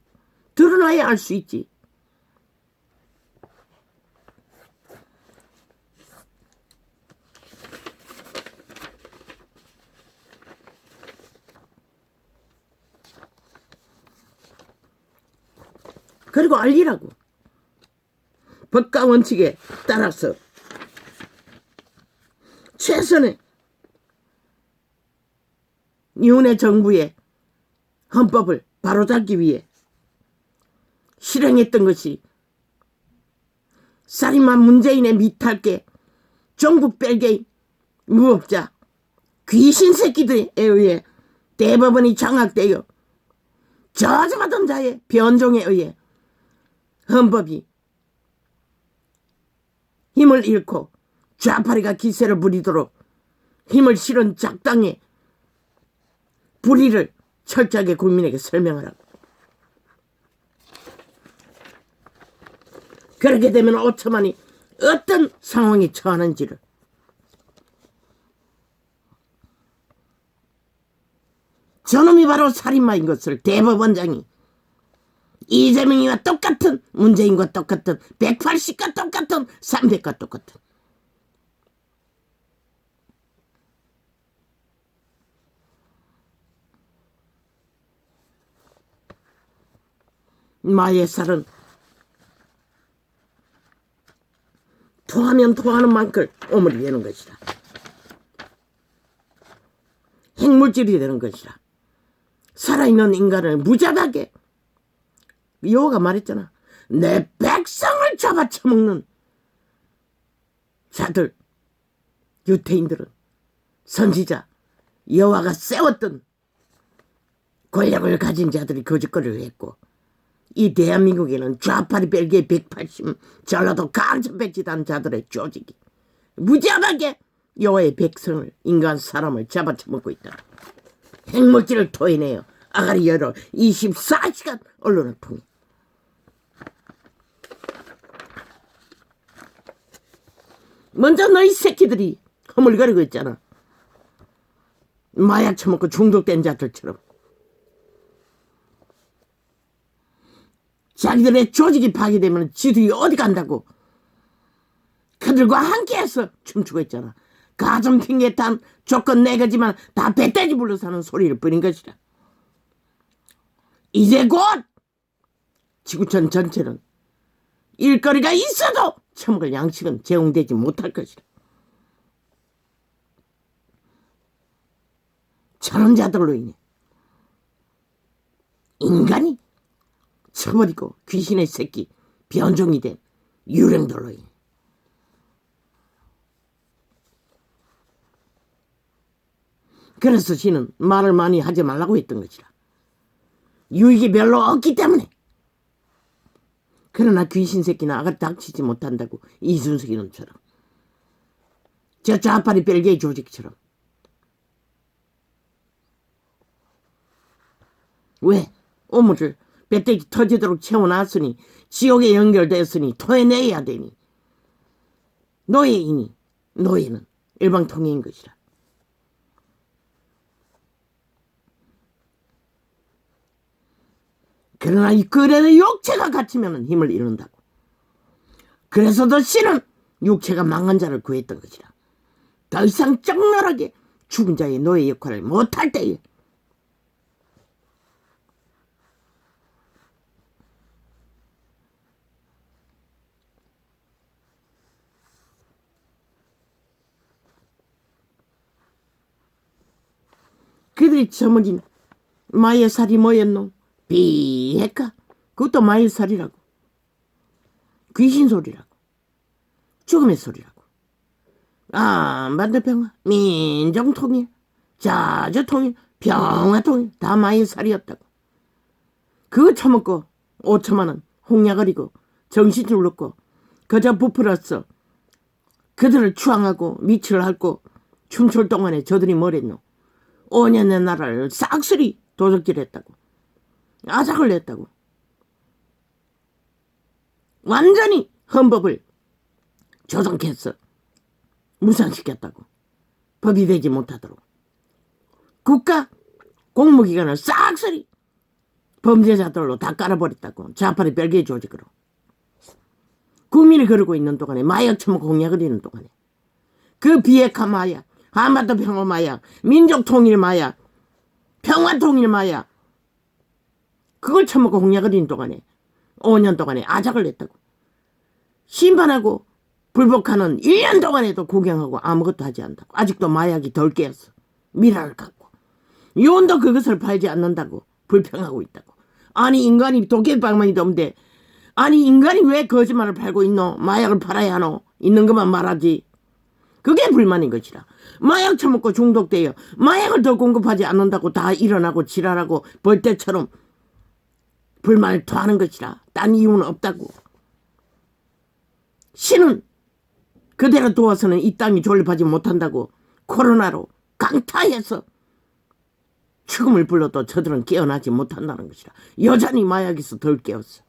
[SPEAKER 1] 드러나야 알 수 있지. 그리고 알리라고. 법과 원칙에 따라서 최선의 윤회 정부의 헌법을 바로잡기 위해 실행했던 것이 살인마 문재인의 미탈계 종북 별개인 무법자 귀신 새끼들에 의해 대법원이 장악되어 저주받은 자의 변종에 의해 헌법이 힘을 잃고 좌파리가 기세를 부리도록 힘을 실은 작당의 불의를 철저하게 국민에게 설명하라고. 그렇게 되면 5천만이 어떤 상황에 처하는지를, 저놈이 바로 살인마인 것을 대법원장이 이재명이와 똑같은, 문재인과 똑같은, 180과 똑같은, 300과 똑같은 마의 살은 토하면 토하는 만큼 오물이 되는 것이다. 핵물질이 되는 것이다. 살아있는 인간을 무자비하게, 여호와가 말했잖아. 내 백성을 잡아쳐먹는 자들, 유태인들은 선지자 여호와가 세웠던 권력을 가진 자들이 거짓거리를 했고, 이 대한민국에는 좌파리 벨기에 180 전라도 간첩배치단 자들의 조직이 무자비하게 여호와의 백성을, 인간 사람을 잡아쳐먹고 있다. 핵물질을 토해내어 아가리 열어 24시간 언론을 통해 먼저 너희 새끼들이 허물거리고 있잖아. 마약 처먹고 중독된 자들처럼. 자기들의 조직이 파괴되면 지들이 어디 간다고 그들과 함께해서 춤추고 있잖아. 가정 핑계탄 조건 네 가지만 다 배떼지 불러 사는 소리를 뿌린 것이다. 이제 곧 지구촌 전체는 일거리가 있어도 처먹을 양식은 제공되지 못할 것이다. 저런 자들로 인해 인간이 쳐버리고 귀신의 새끼 변종이 된 유령들로 인해 그래서 지는 말을 많이 하지 말라고 했던 것이라. 유익이 별로 없기 때문에. 그러나 귀신 새끼나 아가 닥치지 못한다고 이순석 이놈처럼, 저 좌파리 벨기에 조직처럼. 왜? 오물을 배때기 터지도록 채워놨으니, 지옥에 연결됐으니 토해내야 되니. 노예이니 노예는 일방통행인 것이라. 그러나 그래도 육체가 갇히면 힘을 잃는다고. 그래서도 신은 육체가 망한 자를 구했던 것이라. 더 이상 적나라하게 죽은 자의 노예 역할을 못할 때에 그들이 처먹인 마의 살이 뭐였노? 비핵화. 그것도 마의 살이라고. 귀신 소리라고. 죽음의 소리라고. 아, 만들평화, 민정통일, 자주통일, 평화통일 다 마이살이었다고. 그거 처먹고 5천만 원 홍약을이고 정신줄 놓고 그저 부풀었어. 그들을 추앙하고 미치를 핥고 춤출 동안에 저들이 뭐랬노? 5년의 나라를 싹쓸이 도적질했다고. 아작을 냈다고. 완전히 헌법을 조정했어. 무산시켰다고. 법이 되지 못하도록. 국가 공무기관을 싹쓸이 범죄자들로 다 깔아버렸다고. 좌파의 별개의 조직으로. 국민이 그러고 있는 동안에 마약 처먹고 공약을 이는 동안에 그 비핵화 마약, 한반도 평화 마약, 민족 통일 마약, 평화 통일 마약 그걸 처먹고 공약을 이는 동안에 5년 동안에 아작을 냈다고. 심판하고 불복하는 1년 동안에도 구경하고 아무것도 하지 않는다고. 아직도 마약이 덜 깨었어. 미라를 갖고. 요원도 그것을 팔지 않는다고 불평하고 있다고. 아니 인간이 도깨비방망이도 없는데 아니 인간이 왜 거짓말을 팔고 있노? 마약을 팔아야 하노? 있는 것만 말하지. 그게 불만인 것이라. 마약 처먹고 중독되어 마약을 더 공급하지 않는다고 다 일어나고 지랄하고 벌떼처럼 불만을 토하는 것이라. 딴 이유는 없다고. 신은 그대로 두어서는 이 땅이 존립하지 못한다고 코로나로 강타해서 죽음을 불러도 저들은 깨어나지 못한다는 것이라. 여전히 마약에서 덜 깨었어.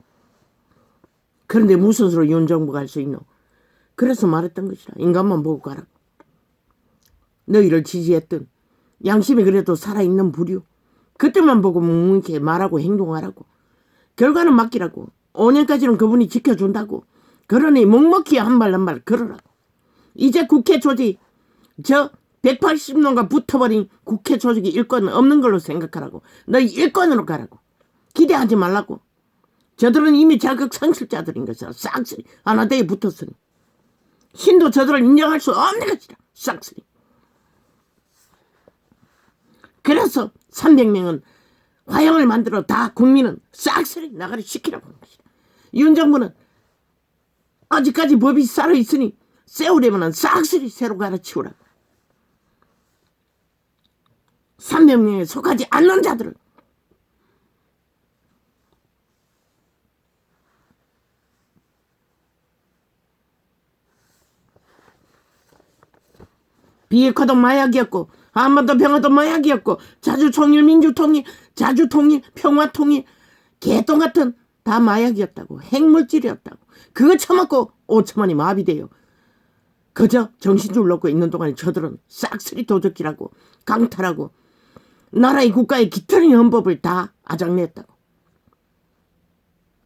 [SPEAKER 1] 그런데 무슨 수로 윤정부가 할 수 있노? 그래서 말했던 것이라. 인간만 보고 가라고. 너희를 지지했던 양심이 그래도 살아있는 부류. 그때만 보고 묵묵히 말하고 행동하라고. 결과는 맡기라고. 5년까지는 그분이 지켜준다고. 그러니 묵묵히 한 말 한 말 걸으라고. 이제 국회 조직 저 180년간 붙어버린 국회 조직이 일권 없는 걸로 생각하라고. 너희 일권으로 가라고. 기대하지 말라고. 저들은 이미 자격 상실자들인 것이라. 싹쓸이 하나대에 붙었으니. 신도 저들을 인정할 수 없는 것이라. 싹쓸이. 그래서 300명은 화형을 만들어 다 국민은 싹쓸이 나가리 시키라고 하는 것이라. 윤 정부는 아직까지 법이 살아있으니 세우려면 싹쓸이 새로 갈아치우라고. 300명에 속하지 않는 자들은 비핵화도 마약이었고 한반도 평화도 마약이었고 자주통일 민주통일 자주통일 평화통일 개똥 같은 다 마약이었다고. 핵물질이었다고. 그거 처먹고 5천만이 마비돼요. 그저 정신줄 놓고 있는 동안에 저들은 싹쓸이 도적질하고 강탈하고 나라의 국가의 기틀인 헌법을 다 아작냈다고.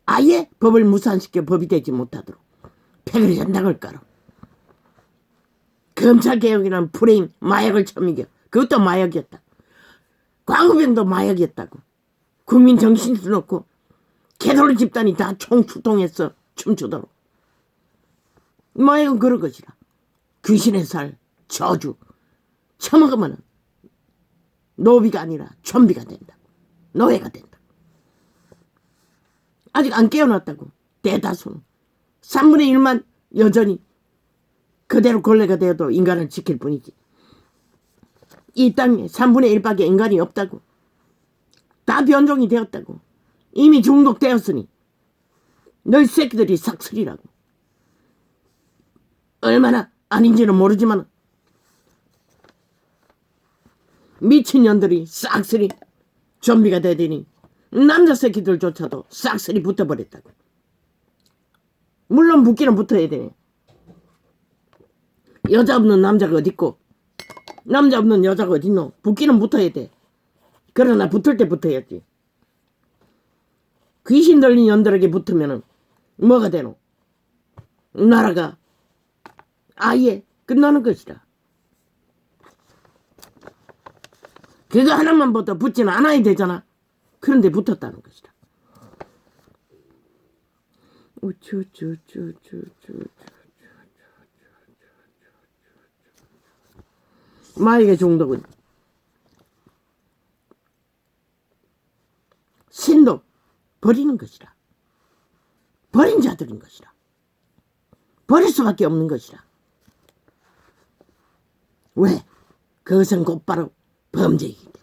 [SPEAKER 1] 아예 법을 무산시켜 법이 되지 못하도록 패거리 전당을 깔아. 검찰개혁이라는 프레임 마약을 처먹여. 그것도 마약이었다. 광우병도 마약이었다고. 국민 정신줄 놓고 개돌 집단이 다 총출동해서 춤추도록. 마약은 그런 것이라. 귀신의 살, 저주 처먹으면 노비가 아니라 좀비가 된다. 노예가 된다. 아직 안 깨어났다고. 대다수는 3분의 1만 여전히 그대로 걸레가 되어도 인간을 지킬 뿐이지. 이 땅에 3분의 1밖에 인간이 없다고. 다 변종이 되었다고. 이미 중독되었으니 너희 새끼들이 싹쓸이라고. 얼마나 아닌지는 모르지만 미친년들이 싹쓸이 좀비가 되더니 남자 새끼들조차도 싹쓸이 붙어버렸다고. 물론 붙기는 붙어야 되네. 여자 없는 남자가 어딨고 남자 없는 여자가 어딨노. 붙기는 붙어야 돼. 그러나 붙을 때 붙어야지. 귀신 들린 년들에게 붙으면 뭐가 되노? 나라가 아예 끝나는 것이라. 그거 하나만 보다 붙지는 않아야 되잖아. 그런데 붙었다는 것이라. 마약의 중독은 신도 버리는 것이라. 버린 자들인 것이라. 버릴 수밖에 없는 것이라. 왜? 그것은 곧바로 범죄이기 때문에.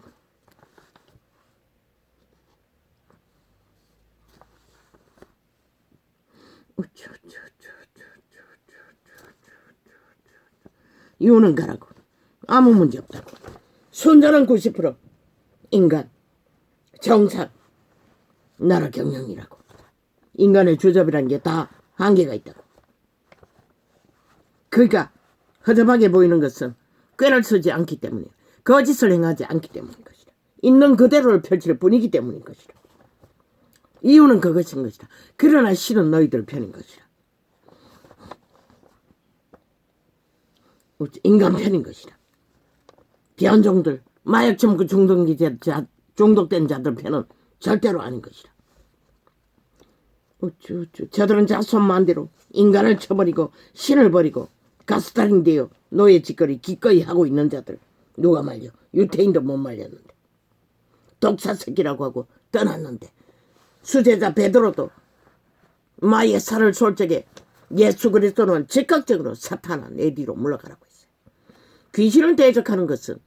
[SPEAKER 1] 이혼은 가라고. 아무 문제 없다고. 순전한 90% 인간, 정상, 나라 경영이라고. 인간의 주접이라는 게 다 한계가 있다고. 그러니까 허접하게 보이는 것은 꾀를 쓰지 않기 때문이에요. 거짓을 행하지 않기 때문인 것이다. 있는 그대로를 펼칠 뿐이기 때문인 것이다. 이유는 그것인 것이다. 그러나 실은 너희들 편인 것이다. 인간 편인 것이다. 비안종들, 마약 처먹고 중독된 자들 편은 절대로 아닌 것이다. 저들은 자손만대로 인간을 쳐버리고 신을 버리고 가스타링 되어 노예 짓거리 기꺼이 하고 있는 자들. 누가 말려? 유태인도 못 말렸는데. 독사 새끼라고 하고 떠났는데. 수제자 베드로도 마의 살을 쏠 적에 예수 그리스도는 즉각적으로 사탄아 내 뒤로 물러가라고 했어요. 귀신을 대적하는 것은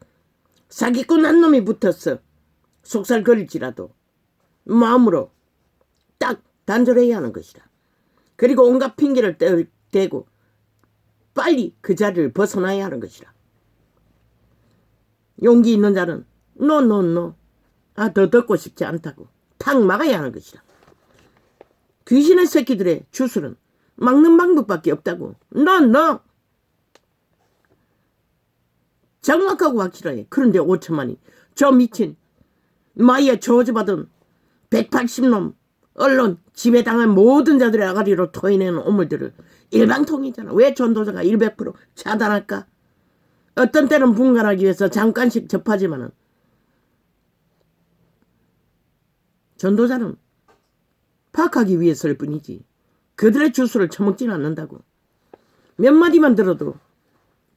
[SPEAKER 1] 사기꾼 한 놈이 붙어서 속살거릴지라도 마음으로 딱 단절해야 하는 것이다. 그리고 온갖 핑계를 대고 빨리 그 자리를 벗어나야 하는 것이다. 용기 있는 자는 노 더 듣고 싶지 않다고 탁 막아야 하는 것이다. 귀신의 새끼들의 주술은 막는 방법밖에 없다고. 노 정확하고 확실하게. 그런데 5천만이 저 미친 마이에 저주받은 180놈 언론 지배당한 모든 자들의 아가리로 토해내는 오물들을 일방통이잖아. 왜 전도자가 100% 차단할까? 어떤 때는 분간하기 위해서 잠깐씩 접하지만은 전도자는 파악하기 위해서일 뿐이지 그들의 주술을 처먹지는 않는다고. 몇 마디만 들어도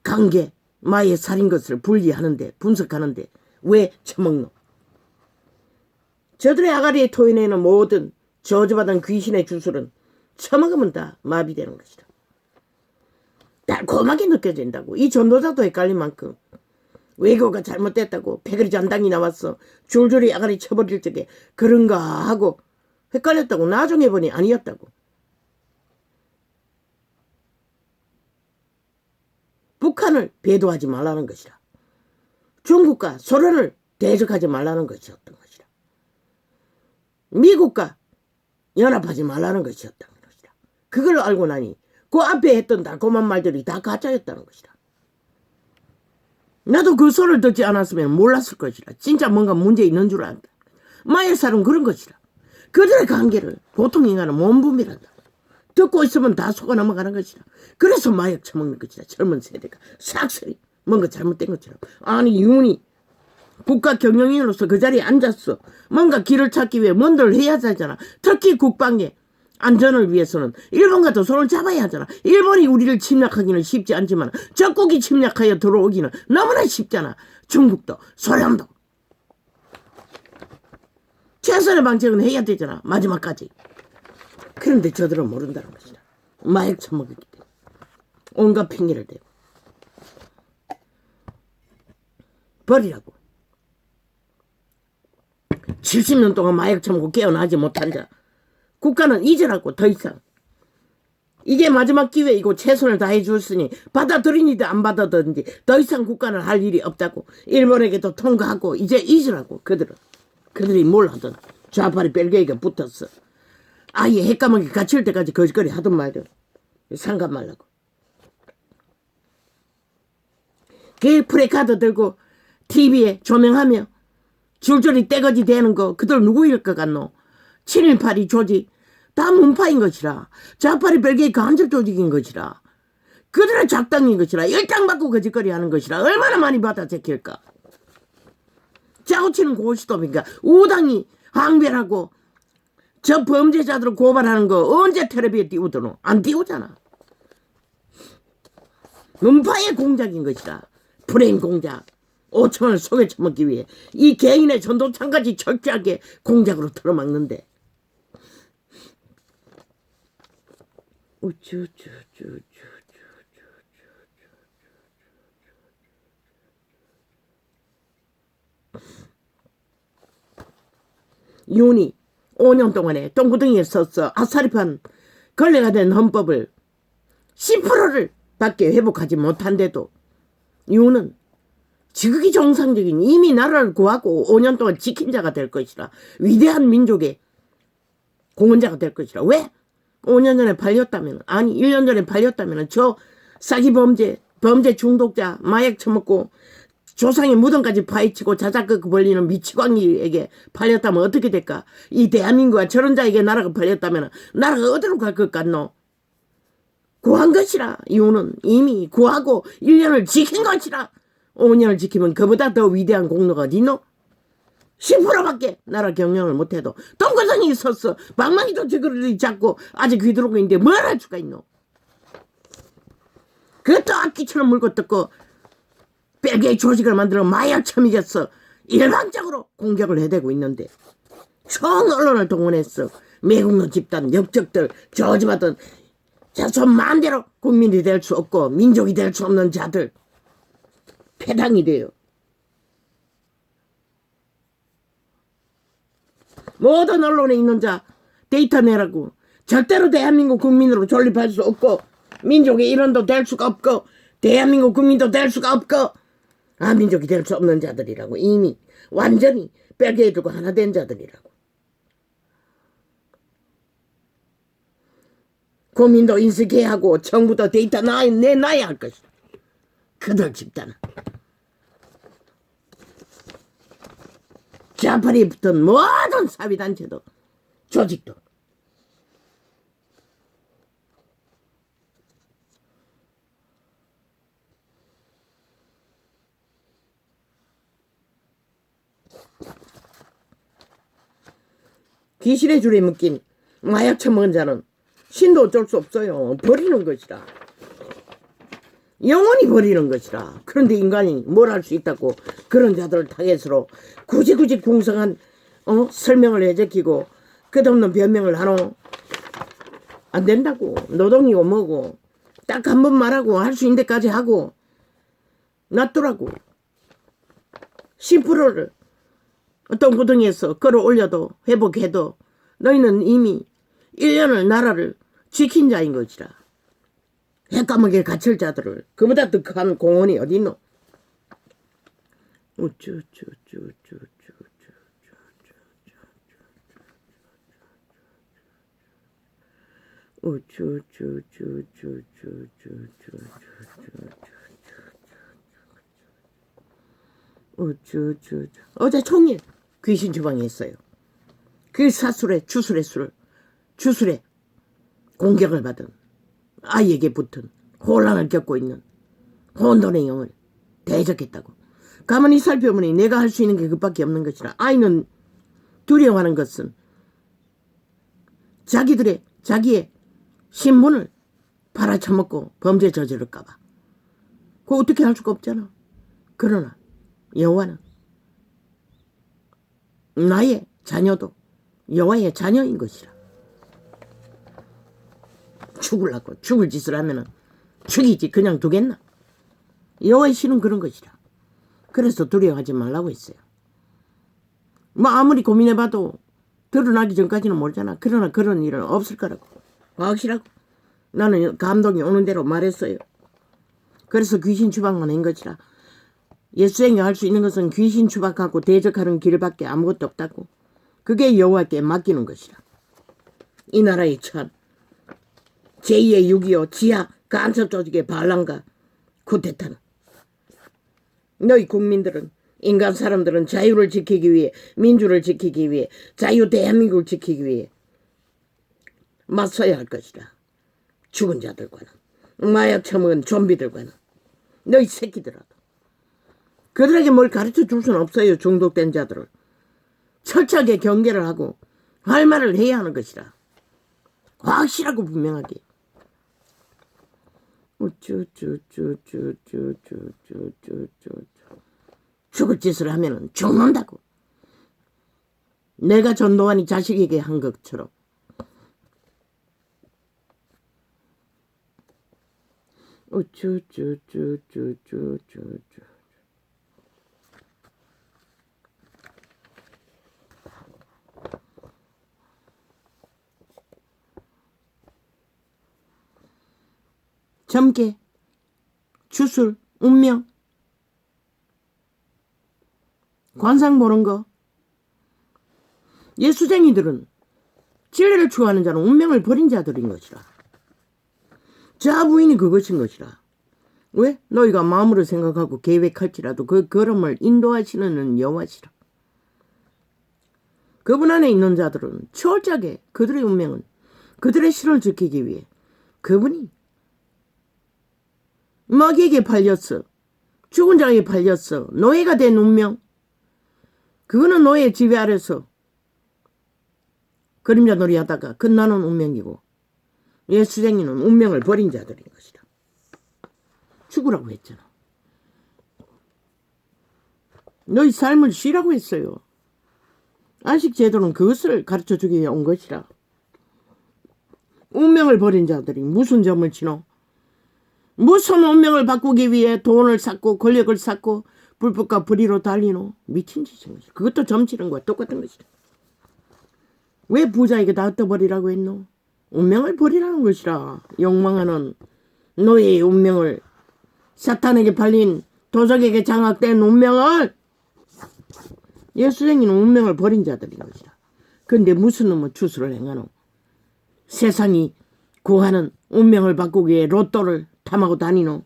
[SPEAKER 1] 강계 마의 살인 것을 분리하는데 분석하는데 왜 처먹노? 저들의 아가리에 토해내는 모든 저주받은 귀신의 주술은 처먹으면 다 마비되는 것이다. 달콤하게 느껴진다고. 이 전도자도 헷갈린 만큼 외교가 잘못됐다고 패거리 잔당이 나왔어 줄줄이 아가리 쳐버릴 적에 그런가 하고 헷갈렸다고. 나중에 보니 아니었다고. 북한을 배도하지 말라는 것이라. 중국과 소련을 대적하지 말라는 것이었던 것이라. 미국과 연합하지 말라는 것이었던 것이라. 그걸 알고 나니 그 앞에 했던 달콤한 말들이 다 가짜였다는 것이라. 나도 그 소리를 듣지 않았으면 몰랐을 것이라. 진짜 뭔가 문제 있는 줄 안다. 마의 살은 그런 것이라. 그들의 관계를 보통 인간은 몸부미란다. 듣고 있으면 다 속아 넘어가는 것이라. 그래서 마약 처먹는 것이라. 젊은 세대가 싹쓸이 뭔가 잘못된 것처럼. 아니 윤이 국가 경영인으로서 그 자리에 앉았어. 뭔가 길을 찾기 위해 뭔들 해야 하잖아. 특히 국방의 안전을 위해서는 일본과 더 손을 잡아야 하잖아. 일본이 우리를 침략하기는 쉽지 않지만 적국이 침략하여 들어오기는 너무나 쉽잖아. 중국도 소련도. 최선의 방책은 해야 되잖아. 마지막까지. 그런데 저들은 모른다는 것이다. 마약 처먹었기 때문에. 온갖 핑계를 대고. 버리라고. 70년 동안 마약 처먹고 깨어나지 못한 자. 국가는 잊으라고. 더 이상. 이게 마지막 기회이고 최선을 다해 주었으니 받아들이니든 안 받아들이든지 더 이상 국가는 할 일이 없다고. 일본에게도 통과하고 이제 잊으라고. 그들이 뭘 하든 좌파리 벨기에가 붙었어. 아예 핵감옥에 갇힐 때까지 거짓거리 하던 말들 상관 말라고. 그 프레카드 들고 TV에 조명하며 줄줄이 떼거지 대는 거 그들 누구일 것 같노? 7.18이 조직 다 문파인 것이라. 좌파리 벨기에 간접 조직인 것이라. 그들은 작당인 것이라. 일당받고 거짓거리 하는 것이라. 얼마나 많이 받아 제킬까. 짜고치는 고시톱인가. 우당이 항변하고 저 범죄자들을 고발하는 거 언제 텔레비에 띄우더노? 안 띄우잖아. 문파의 공작인 것이라. 브레인 공작. 5천원을 속에 처먹기 위해 이 개인의 전도창까지 철저하게 공작으로 틀어막는데. 윤이 5년 동안에 똥구덩이에 서서 아사리판 걸레가 된 헌법을 10%를 밖에 회복하지 못한데도 윤은 지극히 정상적인 이미 나라를 구하고 5년 동안 지킨 자가 될 것이라. 위대한 민족의 공헌자가 될 것이라. 왜? 5년 전에 팔렸다면, 아니 1년 전에 팔렸다면 저 사기 범죄 중독자, 마약 처먹고 조상의 무덤까지 파헤치고 자작극 벌리는 미치광이에게 팔렸다면 어떻게 될까? 이 대한민국과 저런 자에게 나라가 팔렸다면 나라가 어디로 갈 것 같노? 구한 것이라. 이유는 이미 구하고 1년을 지킨 것이라. 5년을 지키면 그보다 더 위대한 공로가 어디노? 10%밖에 나라 경영을 못해도 똥구덩이 섰어. 방망이도 저거를 잡고 아직 귀두르고 있는데 뭘 할 수가 있노? 그것도 악기처럼 물고 뜯고 벨기에 조직을 만들어 마약 처먹였어. 일방적으로 공격을 해대고 있는데 총 언론을 동원했어. 매국노 집단, 역적들, 저지받은 자손 마음대로 국민이 될 수 없고 민족이 될 수 없는 자들 패당이 돼요. 모든 언론에 있는 자 데이터 내라고. 절대로 대한민국 국민으로 존립할 수 없고 민족의 일원도 될 수가 없고 대한민국 국민도 될 수가 없고 민족이 될 수 없는 자들이라고. 이미 완전히 벨기에 들고 하나 된 자들이라고. 국민도 인식해야 하고 정부도 데이터 내놔야 할 것이다. 그들 집단은 좌파리 붙은 모든 사회단체도 조직도 귀신의 줄에 묶인 마약 처먹은 자는 신도 어쩔 수 없어요. 버리는 것이라. 영원히 버리는 것이라. 그런데 인간이 뭘 할 수 있다고 그런 자들을 타겟으로 굳이 궁성한 설명을 해제키고 끝없는 변명을 하노. 안 된다고. 노동이고 뭐고 딱 한 번 말하고 할 수 있는 데까지 하고 놔두라고. 10%를 어떤 구덩이에서 끌어올려도 회복해도 너희는 이미 1년을 나라를 지킨 자인 것이라. 핵감옥에 갇힐 자들을 그보다 더 큰 공헌이 어딨노? 어제 총일 귀신 주방에 있어요. 그 사술에 주술에 공격을 받은 아이에게 붙은 혼란을 겪고 있는 혼돈의 영을 대적했다고. 가만히 살펴보니 내가 할 수 있는 게 그밖에 없는 것이라. 아이는 두려워하는 것은 자기의 신분을 팔아쳐먹고 범죄 저지를까봐. 그거 어떻게 할 수가 없잖아. 그러나 여호와는 나의 자녀도 여호와의 자녀인 것이라. 죽을 짓을 하면은 죽이지 그냥 두겠나? 여호와의 신은 그런 것이라. 그래서 두려워하지 말라고 했어요. 뭐 아무리 고민해봐도 드러나기 전까지는 모르잖아. 그러나 그런 일은 없을 거라고. 확실하고. 나는 감동이 오는 대로 말했어요. 그래서 귀신 추방만 한 것이라. 예수에게 할 수 있는 것은 귀신 추방하고 대적하는 길밖에 아무것도 없다고. 그게 여호와께 맡기는 것이라. 이 나라의 처한 제2의 6.25 지하 간첩 조직의 반란과 쿠데타는 너희 국민들은 인간 사람들은 자유를 지키기 위해 민주를 지키기 위해 자유 대한민국을 지키기 위해 맞서야 할 것이다. 죽은 자들과는 마약 처먹은 좀비들과는 너희 새끼들아도 그들에게 뭘 가르쳐 줄 수는 없어요. 중독된 자들을 철저하게 경계를 하고 할 말을 해야 하는 것이라. 확실하고 분명하게. 죽을 짓을 하면은 죽는다고. 내가 전도환이 자식에게 한 것처럼. 점괘, 주술, 운명, 관상 보는 거. 예수쟁이들은 진리를 추구하는 자는 운명을 버린 자들인 것이라. 자부인이 그것인 것이라. 왜? 너희가 마음으로 생각하고 계획할지라도 그 걸음을 인도하시는 여호와시라. 그분 안에 있는 자들은 철저하게 그들의 운명은 그들의 실을 지키기 위해 그분이 마귀에게 팔렸어. 죽은 자에게 팔렸어. 노예가 된 운명. 그거는 노예 지배 아래서 그림자 놀이 하다가 끝나는 운명이고 예수쟁이는 운명을 버린 자들인 것이다. 죽으라고 했잖아. 너희 삶을 쉬라고 했어요. 안식 제도는 그것을 가르쳐주기 위해 온 것이라. 운명을 버린 자들이 무슨 점을 치노? 무슨 운명을 바꾸기 위해 돈을 쌓고 권력을 쌓고 불법과 불의로 달리노? 미친 짓인 것이다. 그것도 점치는 거야. 똑같은 것이다. 왜 부자에게 다 얻어버리라고 했노? 운명을 버리라는 것이라. 욕망하는 너의 운명을, 사탄에게 팔린 도적에게 장악된 운명을, 예수쟁이는 운명을 버린 자들인 것이라. 그런데 무슨 놈은 주술을 행하노? 세상이 구하는 운명을 바꾸기 위해 로또를 탐하고 다니노?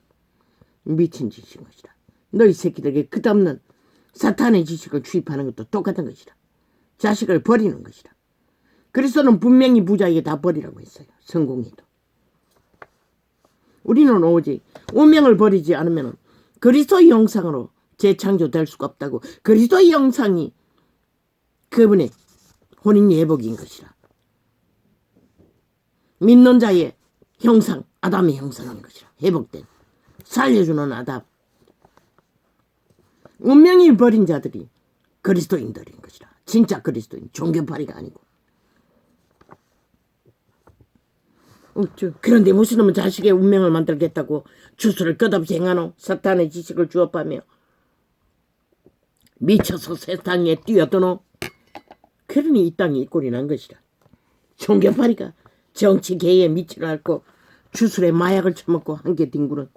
[SPEAKER 1] 미친 짓인 것이다. 너희 새끼들에게 끝없는 사탄의 지식을 주입하는 것도 똑같은 것이다. 자식을 버리는 것이다. 그리스도는 분명히 부자에게 다 버리라고 했어요. 성공해도. 우리는 오직 운명을 버리지 않으면 그리스도의 형상으로 재창조될 수가 없다고. 그리스도의 형상이 그분의 혼인 예복인 것이라. 믿는 자의 형상, 아담의 형상인 것이라. 회복된, 살려주는 아담. 운명이 버린 자들이 그리스도인들인 것이라. 진짜 그리스도인, 종교파리가 아니고. 그런데 무슨 놈은 자식의 운명을 만들겠다고 주술을 끝없이 행하노? 사탄의 지식을 주업하며 미쳐서 세상에 뛰어드노? 그러니 이 땅이 이 꼴이 난 것이라. 종교파리가 정치 개에 미치를 앓고 주술에 마약을 처먹고 한개 뒹구는,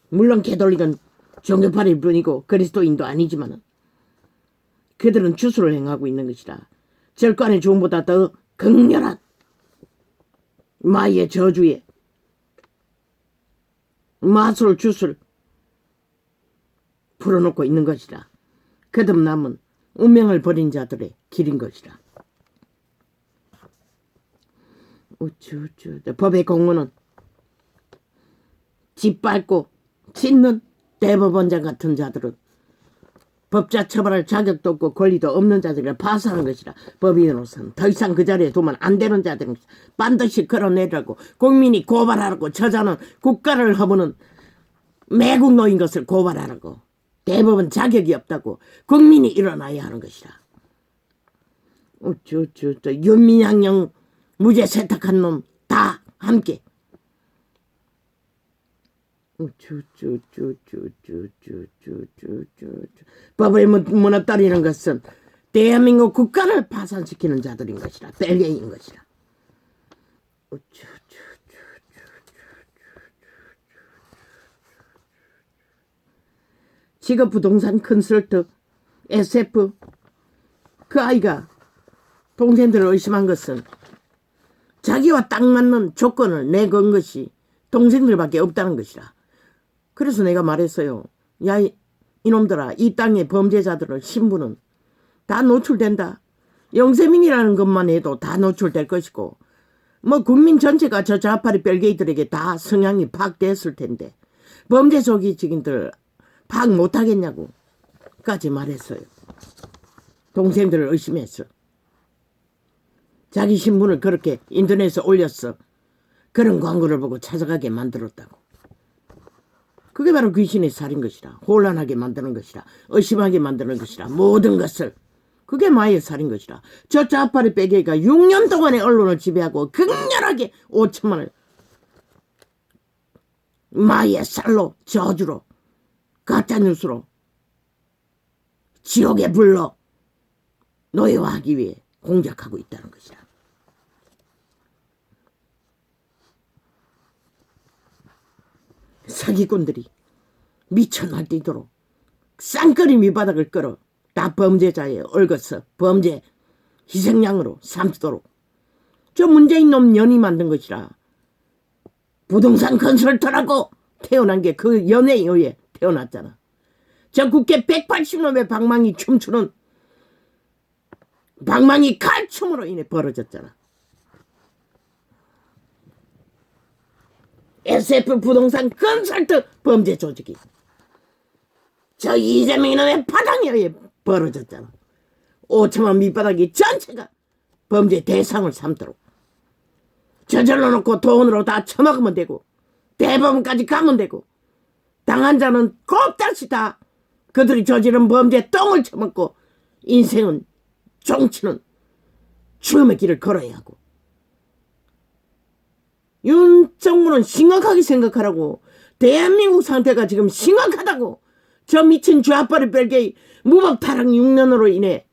[SPEAKER 1] 물론 개돌리건 종교파리일 뿐이고 그리스도인도 아니지만 그들은 주술을 행하고 있는 것이라. 절간의 종보다 더 극렬한 마의 저주에 마술 주술 풀어놓고 있는 것이라. 거듭남은 운명을 버린 자들의 길인 것이라. 우쭈쭈. 법의 공무는 짓밟고 짓는 대법원장 같은 자들은 법자 처벌할 자격도 없고 권리도 없는 자들이라 파산한 것이라. 법인으로서는 더 이상 그 자리에 두면 안 되는 자들은 반드시 걸어내라고. 국민이 고발하라고. 저자는 국가를 허무는 매국노인 것을 고발하라고. 대법원 자격이 없다고. 국민이 일어나야 하는 것이라. 윤민양령 무죄 세탁한 놈 다 함께. 법을 무너뜨리는 것은 대한민국 국가를 파산시키는 자들인 것이라. 벨게인 것이라. 직업 부동산 컨설트 SF 그 아이가 동생들을 의심한 것은 자기와 딱 맞는 조건을 내건 것이 동생들밖에 없다는 것이라. 그래서 내가 말했어요. 야, 이놈들아, 이 땅의 범죄자들의 신분은 다 노출된다. 영세민이라는 것만 해도 다 노출될 것이고 뭐 국민 전체가 저 좌파리 벨게이들에게 다 성향이 파악됐을 텐데 범죄 조기직인들 파악 못하겠냐고 까지 말했어요. 동생들을 의심했어. 자기 신분을 그렇게 인터넷에 올렸어. 그런 광고를 보고 찾아가게 만들었다고. 그게 바로 귀신의 살인 것이라. 혼란하게 만드는 것이라. 의심하게 만드는 것이라. 모든 것을. 그게 마의 살인 것이라. 저 좌파리 빼개가 6년 동안의 언론을 지배하고 극렬하게 5천만을 마의 살로 저주로 가짜뉴스로 지옥에 불러 노예화하기 위해 공작하고 있다는 것이라. 사기꾼들이 미쳐 날뛰도록 쌍끌이 밑바닥을 끌어 다 범죄자에 얽어서 범죄 희생양으로 삼도록 저 문재인 놈 년이 만든 것이라. 부동산 건설터라고 태어난 게 그 연애에 의해 태어났잖아. 저 국회 180놈의 방망이 춤추는 방망이 칼춤으로 인해 벌어졌잖아. SF 부동산 건설터 범죄 조직이 저 이재명 이놈의 파당에 의해 벌어졌잖아. 5천만 밑바닥이 전체가 범죄 대상을 삼도록 저질러 놓고 돈으로 다 처먹으면 되고 대법원까지 가면 되고 당한 자는 곱다시 다 그들이 저지른 범죄 똥을 처먹고 인생은 종치는 죽음의 길을 걸어야 하고. 윤정부는 심각하게 생각하라고. 대한민국 상태가 지금 심각하다고. 저 미친 좌파리 별개의 무법 타락 6년으로 인해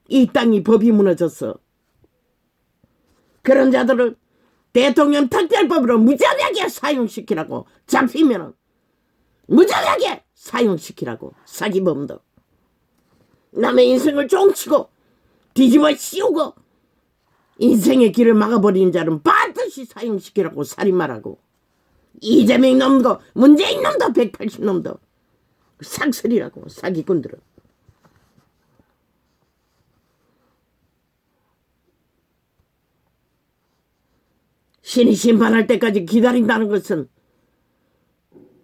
[SPEAKER 1] 이 땅이 법이 무너졌어. 그런 자들을 대통령 특별법으로 무자비하게 사용시키라고. 잡히면은 무자비하게 사용시키라고. 사기범도 남의 인생을 종치고 뒤집어 씌우고 인생의 길을 막아버리는 자는 반드시 사용시키라고. 살인마라고. 이재명 놈도 문재인 놈도 180놈도 삭슬이라고. 사기꾼들은. 신이 심판할 때까지 기다린다는 것은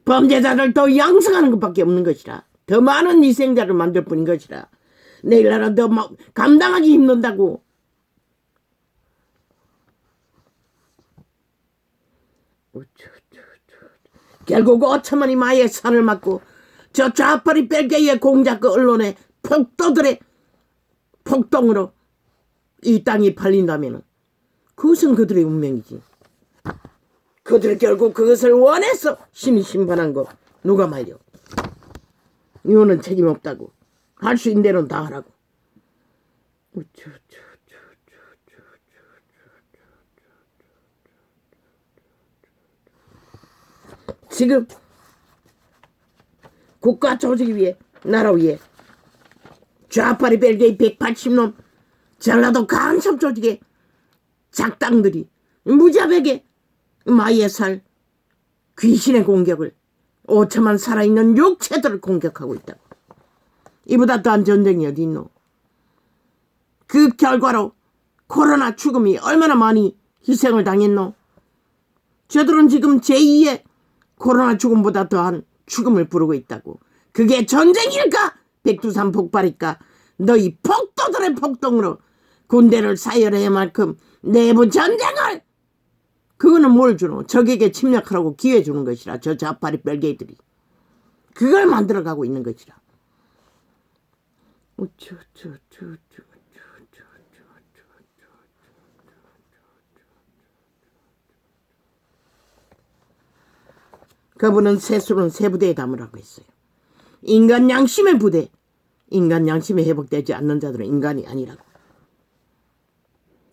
[SPEAKER 1] 범죄자를 더 양성하는 것밖에 없는 것이라. 더 많은 희생자를 만들 뿐인 것이라. 내일 나라 더 감당하기 힘든다고. 결국 5천만이 마의 산을 맞고 저 좌파리 뺄개의 공작그 언론의 폭도들의 폭동으로 이 땅이 팔린다면 그것은 그들의 운명이지. 그들 결국 그것을 원해서 신이 심판한 거 누가 말려. 이거는 책임 없다고. 할 수 있는 대로는 다 하라고. 지금 국가 조직 위에 나라 위에 좌파리 벨기에 180놈 전라도 간첩 조직의 작당들이 무자백에 마의 살 귀신의 공격을 5천만 살아있는 육체들을 공격하고 있다고. 이보다 더한 전쟁이 어디 있노. 그 결과로 코로나 죽음이 얼마나 많이 희생을 당했노. 저들은 지금 제2의 코로나 죽음보다 더한 죽음을 부르고 있다고. 그게 전쟁일까 백두산 폭발일까. 너희 폭도들의 폭동으로 군대를 사열해야 만큼 내부 전쟁을. 그거는 뭘 주노. 적에게 침략하라고 기회 주는 것이라. 저 좌파리 별개들이 그걸 만들어가고 있는 것이라. 그분은 세수는 세 부대에 담으라고 했어요. 인간 양심의 부대. 인간 양심이 회복되지 않는 자들은 인간이 아니라고.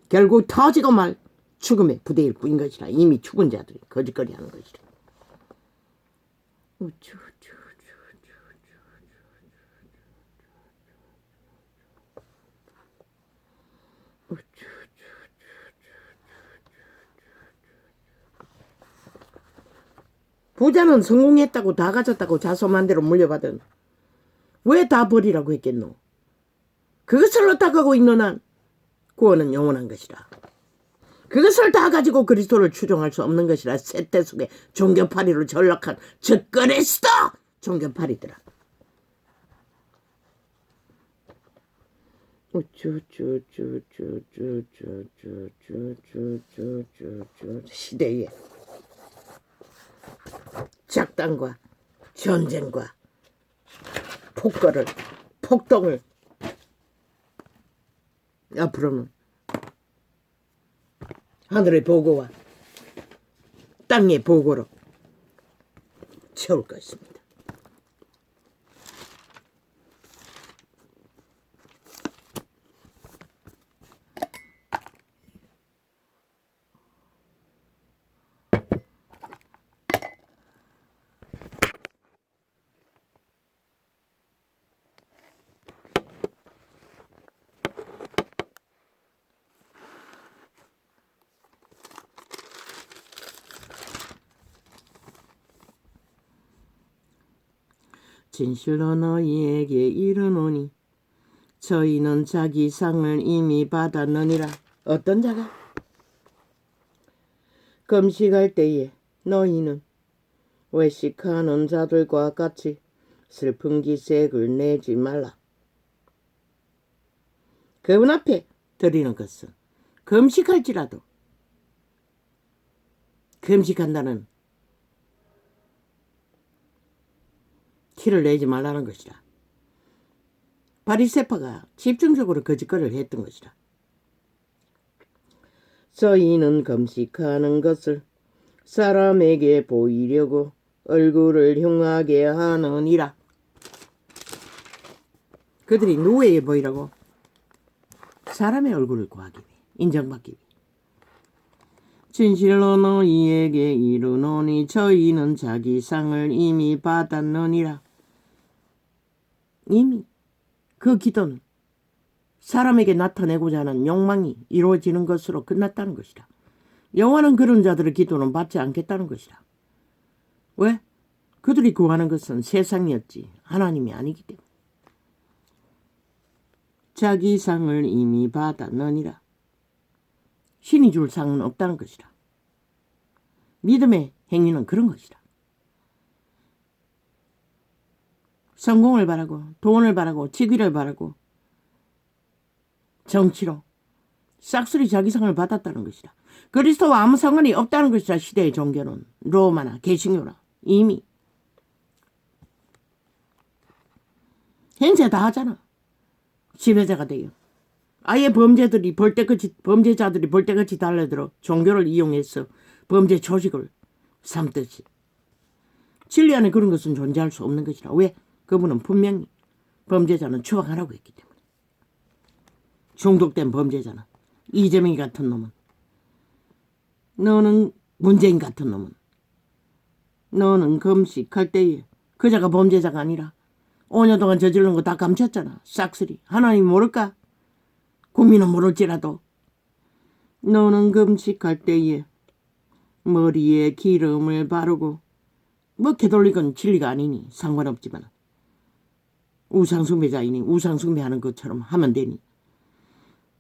[SPEAKER 1] 결국 터지고 말 죽음의 부대일 뿐인 것이라. 이미 죽은 자들이 거짓거리하는 것이라. 부자는 성공했다고 다 가졌다고 자소만대로 물려받은 왜 다 버리라고 했겠노. 그것을 얻어가고 있는 한 구원은 영원한 것이라. 그것을 다 가지고 그리스도를 추종할 수 없는 것이라. 세대 속에 종교파리로 전락한 저 그리스도 종교파리더라. 시대에 작당과 전쟁과 폭동을 앞으로는 하늘의 보고와 땅의 보고로 채울 것입니다. 진실로 너희에게 이르노니 저희는 자기 상을 이미 받았느니라. 어떤 자가? 금식할 때에 너희는 외식하는 자들과 같이 슬픈 기색을 내지 말라. 그분 앞에 드리는 것은 금식할지라도 금식한다는 티를 내지 말라는 것이라. 바리새파가 집중적으로 거짓거리를 했던 것이라. 저희는 금식하는 것을 사람에게 보이려고 얼굴을 흉하게 하느니라. 그들이 누구에게 보이라고? 사람의 얼굴을 구하기 위해, 인정받기 위해. 진실로 너희에게 이르노니 저희는 자기 상을 이미 받았느니라. 이미 그 기도는 사람에게 나타내고자 하는 욕망이 이루어지는 것으로 끝났다는 것이다. 여호와는 그런 자들의 기도는 받지 않겠다는 것이다. 왜? 그들이 구하는 것은 세상이었지 하나님이 아니기 때문에. 자기 상을 이미 받았느니라. 신이 줄 상은 없다는 것이다. 믿음의 행위는 그런 것이다. 성공을 바라고 돈을 바라고 직위를 바라고 정치로 싹쓸이 자기 상을 받았다는 것이다. 그리스도와 아무 상관이 없다는 것이다. 시대의 종교는 로마나 개신교나 이미 행세 다 하잖아. 지배자가 돼요. 아예 범죄자들이 볼 때같이 달려들어 종교를 이용해서 범죄 조직을 삼듯이. 진리 안에 그런 것은 존재할 수 없는 것이라. 왜? 그분은 분명히 범죄자는 추방하라고 했기 때문에. 중독된 범죄자는, 이재명이 같은 놈은, 너는 문재인 같은 놈은, 너는 금식할 때에 그자가 범죄자가 아니라 5년 동안 저지른 거 다 감췄잖아. 싹쓸이. 하나님 모를까? 국민은 모를지라도. 너는 금식할 때에 머리에 기름을 바르고, 뭐 개돌리건 진리가 아니니 상관없지만 우상숭배자이니 우상숭배하는 것처럼 하면 되니.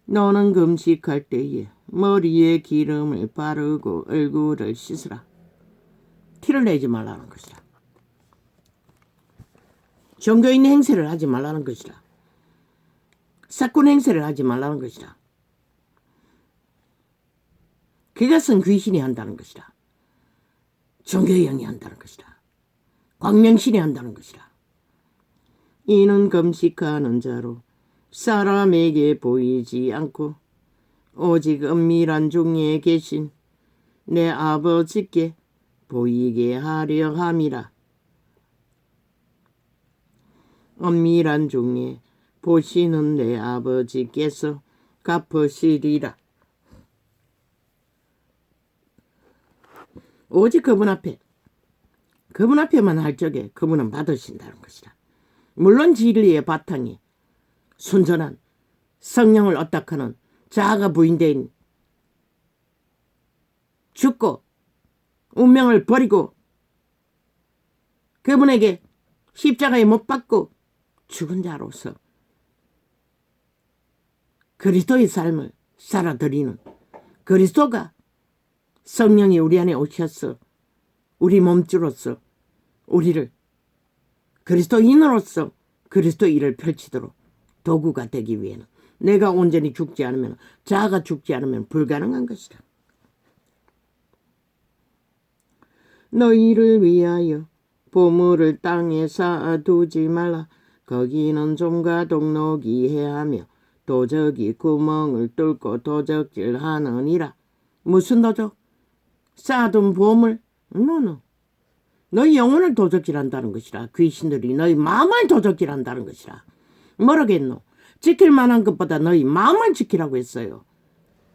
[SPEAKER 1] 너는 금식할 때에 머리에 기름을 바르고 얼굴을 씻으라. 티를 내지 말라는 것이라. 종교인 행세를 하지 말라는 것이라. 사건 행세를 하지 말라는 것이라. 그것은 귀신이 한다는 것이라. 종교의 영이 한다는 것이라. 광명신이 한다는 것이라. 이는 금식하는 자로 사람에게 보이지 않고 오직 은밀한 중에 계신 내 아버지께 보이게 하려 함이라. 은밀한 중에 보시는 내 아버지께서 갚으시리라. 오직 그분 앞에만 할 적에 그분은 받으신다는 것이라. 물론 진리의 바탕이 순전한 성령을 어떡하는 자아가 부인된 죽고 운명을 버리고 그분에게 십자가에 못 박고 죽은 자로서 그리스도의 삶을 살아드리는 그리스도가 성령이 우리 안에 오셔서 우리 몸주로서 우리를 그리스도인으로서 그리스도의 일을 펼치도록 도구가 되기 위해는 내가 온전히 죽지 않으면, 자아가 죽지 않으면 불가능한 것이다. 너희를 위하여 보물을 땅에 쌓아두지 말라. 거기는 좀과 동록이 해하며 도적이 구멍을 뚫고 도적질하느니라. 무슨 도적? 쌓아둔 보물? 노노. 너희 영혼을 도적질한다는 것이라. 귀신들이 너희 마음을 도적질한다는 것이라. 뭐라겠노? 지킬 만한 것보다 너희 마음을 지키라고 했어요.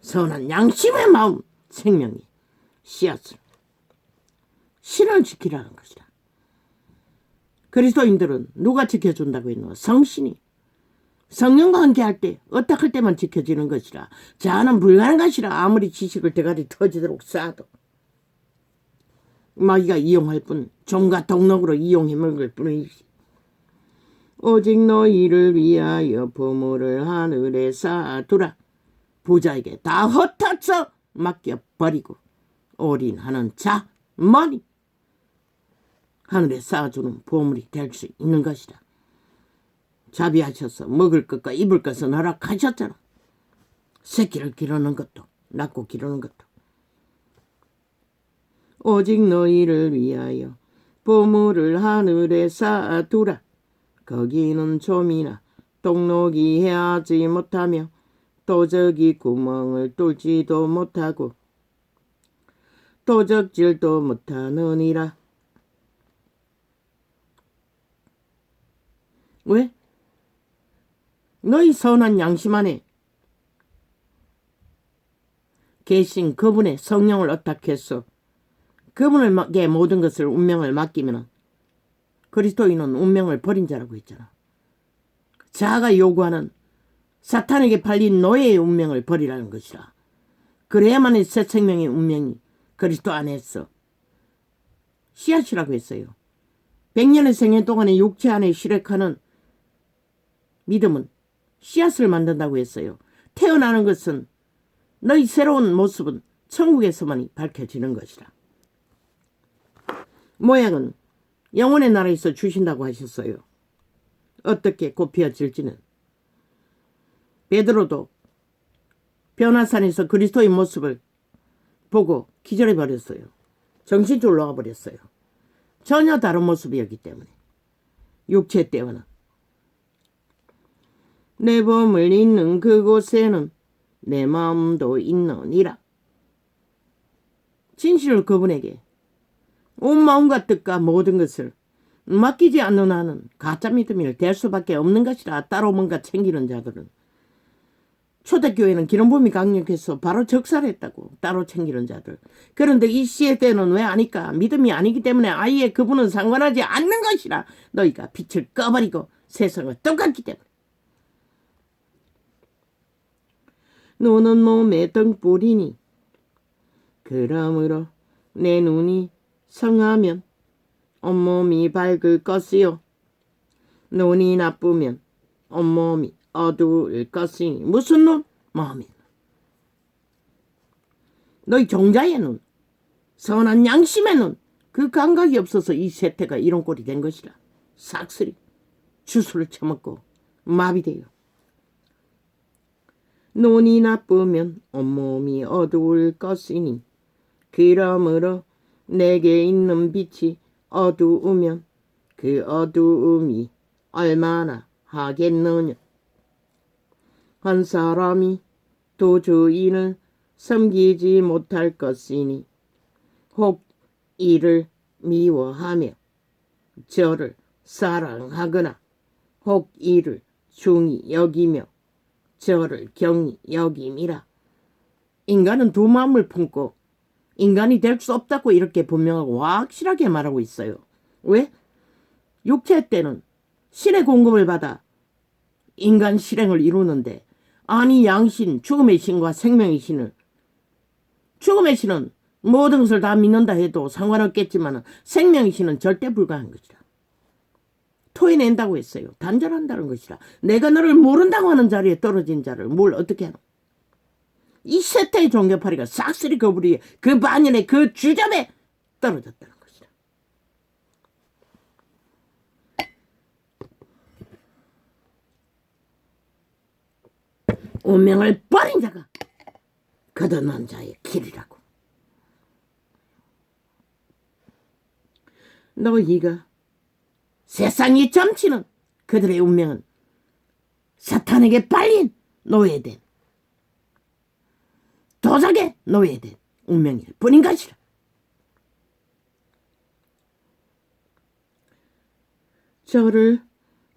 [SPEAKER 1] 선한 양심의 마음, 생명이 씨앗을 신을 지키라는 것이라. 그리스도인들은 누가 지켜준다고 했노? 성신이. 성령과 함께할 때 어떻게 할 때만 지켜지는 것이라. 자아는 불가능한 것이라. 아무리 지식을 대가리 터지도록 쌓아도 마귀가 이용할 뿐, 종과 동록으로 이용해 먹을 뿐이지. 오직 너희를 위하여 보물을 하늘에 쌓아두라. 부자에게 다 흩어져 맡겨버리고 올인하는 자 머니 하늘에 쌓아주는 보물이 될 수 있는 것이다. 자비하셔서 먹을 것과 입을 것은 허락하셨잖아. 새끼를 기르는 것도 낳고 기르는 것도. 오직 너희를 위하여 보물을 하늘에 쌓아두라. 거기는 좀이나 똑똑이 해하지 못하며 도적이 구멍을 뚫지도 못하고 도적질도 못하느니라. 왜? 너희 선한 양심 안에 계신 그분의 성령을 어떻겠어? 그분에게 모든 것을 운명을 맡기면 그리스도인은 운명을 버린 자라고 했잖아. 자아가 요구하는 사탄에게 팔린 노예의 운명을 버리라는 것이라. 그래야만이 새 생명의 운명이 그리스도 안에서 씨앗이라고 했어요. 100년의 생애 동안에 육체 안에 실획하는 믿음은 씨앗을 만든다고 했어요. 태어나는 것은 너희 새로운 모습은 천국에서만이 밝혀지는 것이라. 모양은 영혼의 나라에서 주신다고 하셨어요. 어떻게 굽혀질지는. 베드로도 변화산에서 그리스도의 모습을 보고 기절해버렸어요. 정신줄 놓아버렸어요. 전혀 다른 모습이었기 때문에. 육체 때문에. 내 몸을 있는 그곳에는 내 마음도 있느니라. 진실을 그분에게 온 마음과 뜻과 모든 것을 맡기지 않는 한은 가짜 믿음이 될 수밖에 없는 것이라. 따로 뭔가 챙기는 자들은. 초대교회는 기름부음이 강력해서 바로 적살했다고. 따로 챙기는 자들. 그런데 이 시의 때는 왜 아니까? 믿음이 아니기 때문에 아예 그분은 상관하지 않는 것이라. 너희가 빛을 꺼버리고 세상을 똑같기 때문에. 너는 몸의 등불이니 그러므로 내 눈이 성하면 온몸이 밝을 것이요 눈이 나쁘면 온몸이 어두울 것이니. 무슨 눈? 마음의 눈. 너희 종자의 눈, 선한 양심의 눈, 그 감각이 없어서 이 세태가 이런 꼴이 된 것이라. 싹쓸이 주술을 처먹고 마비돼요. 눈이 나쁘면 온몸이 어두울 것이니 그러므로 내게 있는 빛이 어두우면 그 어두움이 얼마나 하겠느냐. 한 사람이 두 주인을 섬기지 못할 것이니 혹 이를 미워하며 저를 사랑하거나 혹 이를 중히 여기며 저를 경히 여김이라. 인간은 두 마음을 품고 인간이 될 수 없다고 이렇게 분명하고 확실하게 말하고 있어요. 왜? 육체 때는 신의 공급을 받아 인간 실행을 이루는데, 아니 양신, 죽음의 신과 생명의 신을, 죽음의 신은 모든 것을 다 믿는다 해도 상관없겠지만 생명의 신은 절대 불가한 것이라. 토해낸다고 했어요. 단절한다는 것이라. 내가 너를 모른다고 하는 자리에 떨어진 자를 뭘 어떻게 하노? 이 세태의 종교파리가 싹쓸이 거부리에 그 반연의 그 주점에 떨어졌다는 것이라. 운명을 버린 자가 거듭난 자의 길이라고. 너희가 세상이 점치는 그들의 운명은 사탄에게 빨린 노예된, 도적에 노예된 운명일 뿐인 것이라. 저를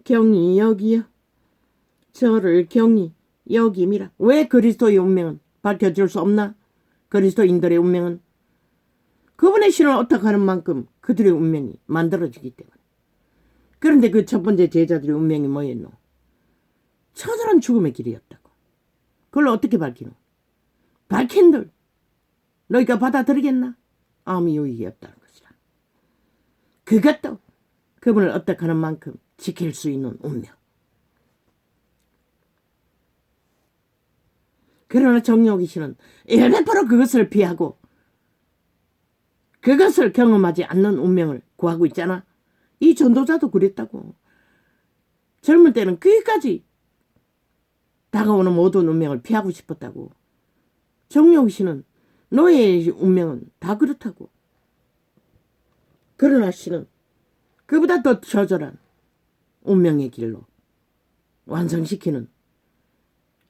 [SPEAKER 1] 경히 여기여 저를 경히 여김이라. 왜 그리스도의 운명은 밝혀줄 수 없나? 그리스도인들의 운명은 그분의 신을 어떡하는 만큼 그들의 운명이 만들어지기 때문에. 그런데 그 첫 번째 제자들의 운명이 뭐였노? 처절한 죽음의 길이었다고. 그걸 어떻게 밝히노? 밝힌들 너희가 받아들이겠나? 아무 유익이 없다는 것이라. 그것도 그분을 어떡하는 만큼 지킬 수 있는 운명. 그러나 정여기 씨는 100% 그것을 피하고 그것을 경험하지 않는 운명을 구하고 있잖아. 이 전도자도 그랬다고. 젊을 때는 그기까지 다가오는 모든 운명을 피하고 싶었다고. 정여기 씨는 너의 운명은 다 그렇다고. 그러나 씨는 그보다 더 처절한 운명의 길로 완성시키는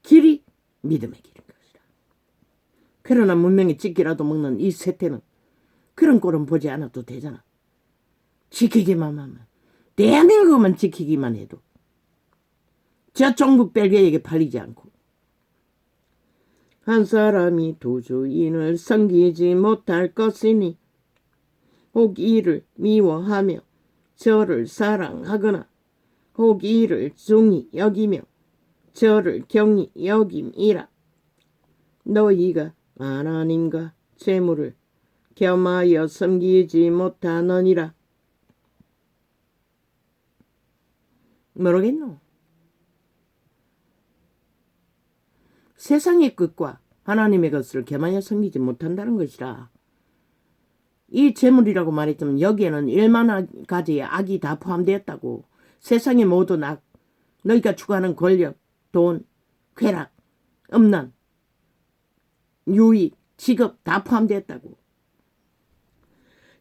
[SPEAKER 1] 길이 믿음의 길인 것이다. 그러나 문명이 찍기라도 먹는 이 세태는 그런 꼴은 보지 않아도 되잖아. 지키기만 하면, 대한민국만 지키기만 해도 저 종국 벨기에에게 팔리지 않고 한 사람이 두 주인을 섬기지 못할 것이니 혹 이를 미워하며 저를 사랑하거나 혹 이를 중히 여기며 저를 경히 여김이라. 너희가 하나님과 재물을 겸하여 섬기지 못하느니라. 모르겠노? 세상의 끝과 하나님의 것을 겸하여 섬기지 못한다는 것이라. 이 재물이라고 말했지만 여기에는 1만 가지의 악이 다 포함되었다고. 세상의 모든 악, 너희가 추구하는 권력, 돈, 쾌락, 음란, 유익, 직업 다 포함되었다고.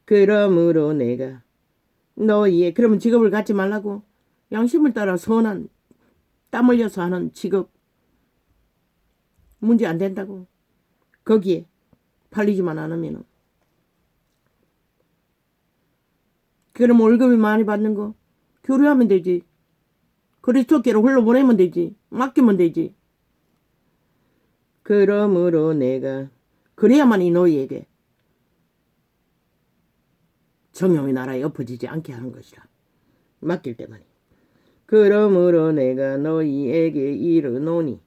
[SPEAKER 1] 그러므로 내가 너희의, 그러면 직업을 갖지 말라고? 양심을 따라 선한, 땀 흘려서 하는 직업 문제 안 된다고. 거기에 팔리지만 않으면. 그럼 월급이 많이 받는 거 교류하면 되지. 그리스도께로 흘러보내면 되지. 맡기면 되지. 그러므로 내가, 그래야만이 너희에게 정령의 나라에 엎어지지 않게 하는 것이라. 맡길 때만이. 그러므로 내가 너희에게 이르노니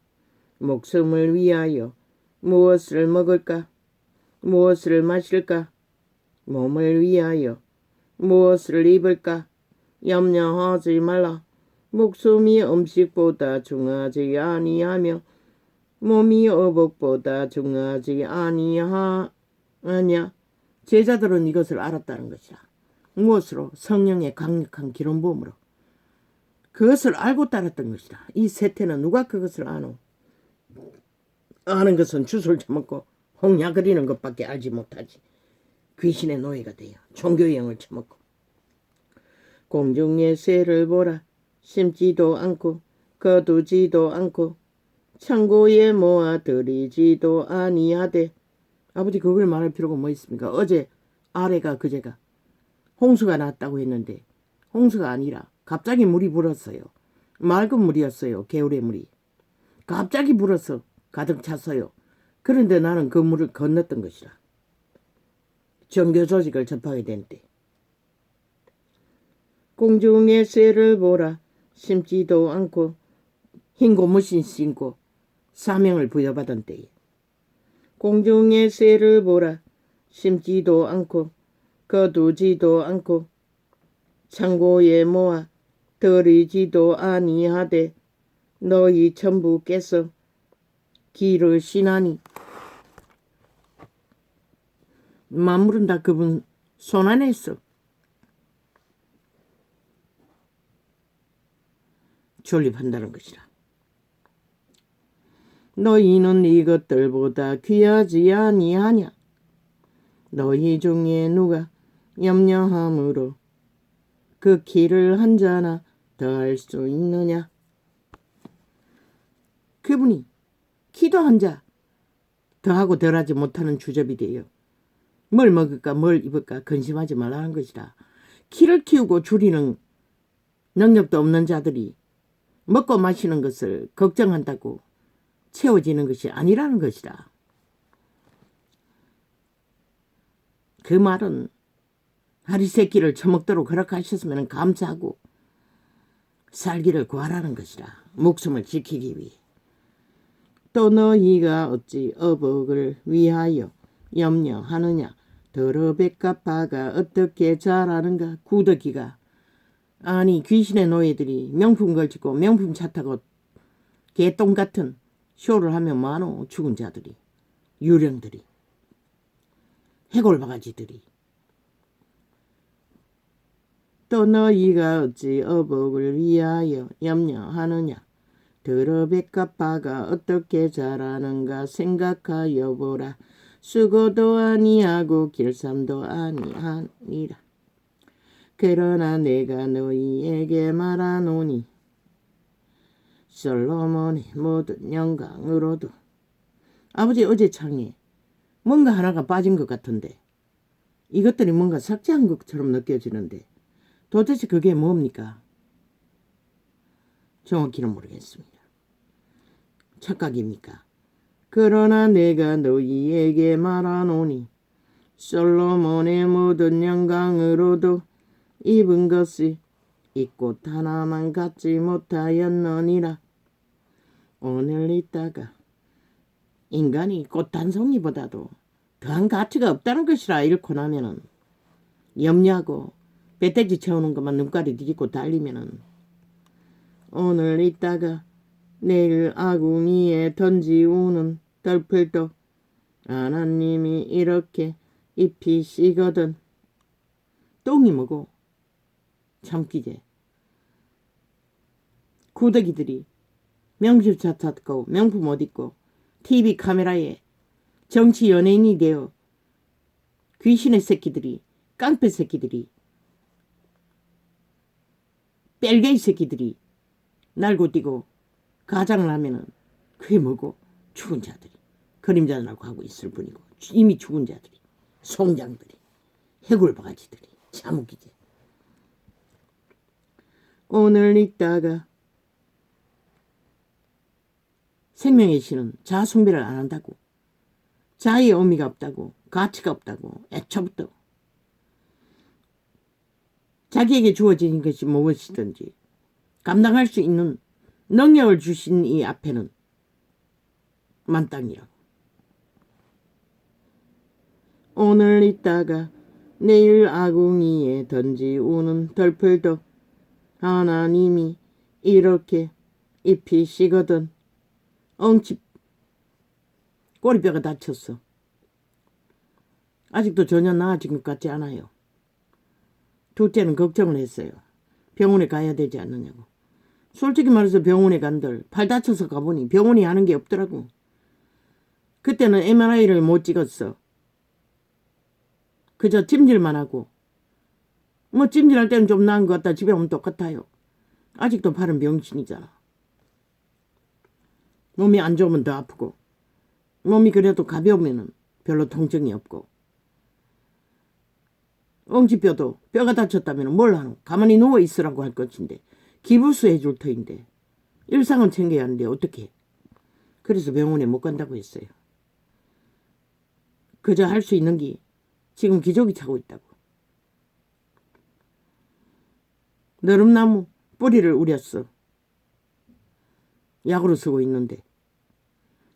[SPEAKER 1] 목숨을 위하여 무엇을 먹을까? 무엇을 마실까? 몸을 위하여 무엇을 입을까? 염려하지 말라. 목숨이 음식보다 중하지 아니하며 몸이 의복보다 중하지 아니하냐. 제자들은 이것을 알았다는 것이라. 무엇으로? 성령의 강력한 기름 부음으로. 그것을 알고 따랐던 것이라. 이 세태는 누가 그것을 아노? 아는 것은 주술 처먹고 홍야 그리는 것밖에 알지 못하지. 귀신의 노예가 되어 종교의 영을 처먹고. 공중의 새를 보라. 심지도 않고 거두지도 않고 창고에 모아 들이지도 아니하되. 아버지, 그걸 말할 필요가 뭐 있습니까? 어제 아래가 그제가 홍수가 났다고 했는데 홍수가 아니라 갑자기 물이 불었어요. 맑은 물이었어요. 개울의 물이. 갑자기 불어서 가득 찼어요. 그런데 나는 그 물을 건넜던 것이라. 종교 조직을 접하게 된 때. 공중의 새를 보라. 심지도 않고 흰 고무신 신고 사명을 부여받은 때에. 공중의 새를 보라. 심지도 않고 거두지도 않고 창고에 모아 들이지도 아니하되 너희 천부께서 기르시나니. 만물은 다 그분 손 안에 있어. 존립한다는 것이라. 너희는 이것들보다 귀하지 아니하냐? 너희 중에 누가 염려함으로 그 키를 한 자나 더할 수 있느냐? 그분이 키도 한 자 더하고 덜하지 못하는 주접이 되어 뭘 먹을까 뭘 입을까 근심하지 말라는 것이라. 키를 키우고 줄이는 능력도 없는 자들이 먹고 마시는 것을 걱정한다고 채워지는 것이 아니라는 것이라. 그 말은 하리새끼를 처먹도록 허락하셨으면 감사하고 살기를 구하라는 것이라. 목숨을 지키기 위해. 또 너희가 어찌 어복을 위하여 염려하느냐? 더러백과 바가 어떻게 자라는가? 구더기가 아니 귀신의 노예들이 명품 걸치고 명품 차 타고 개똥 같은 쇼를 하면 많어. 죽은 자들이, 유령들이, 해골바가지들이. 또 너희가 어찌 어복을 위하여 염려하느냐. 들어백합화가 어떻게 자라는가 생각하여 보라. 수고도 아니하고 길쌈도 아니하니라. 그러나 내가 너희에게 말하노니 솔로몬의 모든 영광으로도. 아버지 어제 창에 뭔가 하나가 빠진 것 같은데 이것들이 뭔가 삭제한 것처럼 느껴지는데 도대체 그게 뭡니까? 정확히는 모르겠습니다. 착각입니까? 그러나 내가 너희에게 말하노니 솔로몬의 모든 영광으로도 입은 것이 이 꽃 하나만 갖지 못하였느니라. 오늘 있다가 인간이 꽃 한 송이보다도 더한 가치가 없다는 것이라 잃고 나면은 염려하고 배때지 채우는 것만 눈깔이 뒤집고 달리면은 오늘 있다가 내일 아궁이에 던지우는 덜풀도 하나님이 이렇게 잎이 시거든. 똥이 뭐고 참기제. 구더기들이 명품차 탔고 명품 옷 입고 TV 카메라에 정치 연예인이 되어 귀신의 새끼들이, 깡패 새끼들이, 뺄개이 새끼들이 날고 뛰고 가장을 하면은 그게 뭐고 죽은 자들이 그림자라고 하고 있을 뿐이고 이미 죽은 자들이, 송장들이, 해골바가지들이, 참기제. 오늘 있다가 생명의 신은 자아 숭배를 안 한다고, 자아의 의미가 없다고, 가치가 없다고 애초부터 자기에게 주어진 것이 무엇이든지 감당할 수 있는 능력을 주신 이 앞에는 만땅이라고. 오늘 있다가 내일 아궁이에 던지우는 덜풀도 하나님이 이렇게 잎이 시거든. 엉치 꼬리뼈가 다쳤어. 아직도 전혀 나아진 것 같지 않아요. 둘째는 걱정을 했어요. 병원에 가야 되지 않느냐고. 솔직히 말해서 병원에 간들 팔 다쳐서 가보니 병원이 하는 게 없더라고. 그때는 MRI를 못 찍었어. 그저 찜질만 하고. 뭐 찜질할 때는 좀 나은 것 같다. 집에 오면 똑같아요. 아직도 팔은 병신이잖아. 몸이 안 좋으면 더 아프고 몸이 그래도 가벼우면 별로 통증이 없고 엉치뼈도 뼈가 다쳤다면 뭘 하노? 가만히 누워있으라고 할 것인데 기부스 해줄 터인데 일상은 챙겨야 하는데 어떻게. 그래서 병원에 못 간다고 했어요. 그저 할 수 있는 게 지금 기저귀 차고 있다고. 너름나무 뿌리를 우렸어. 약으로 쓰고 있는데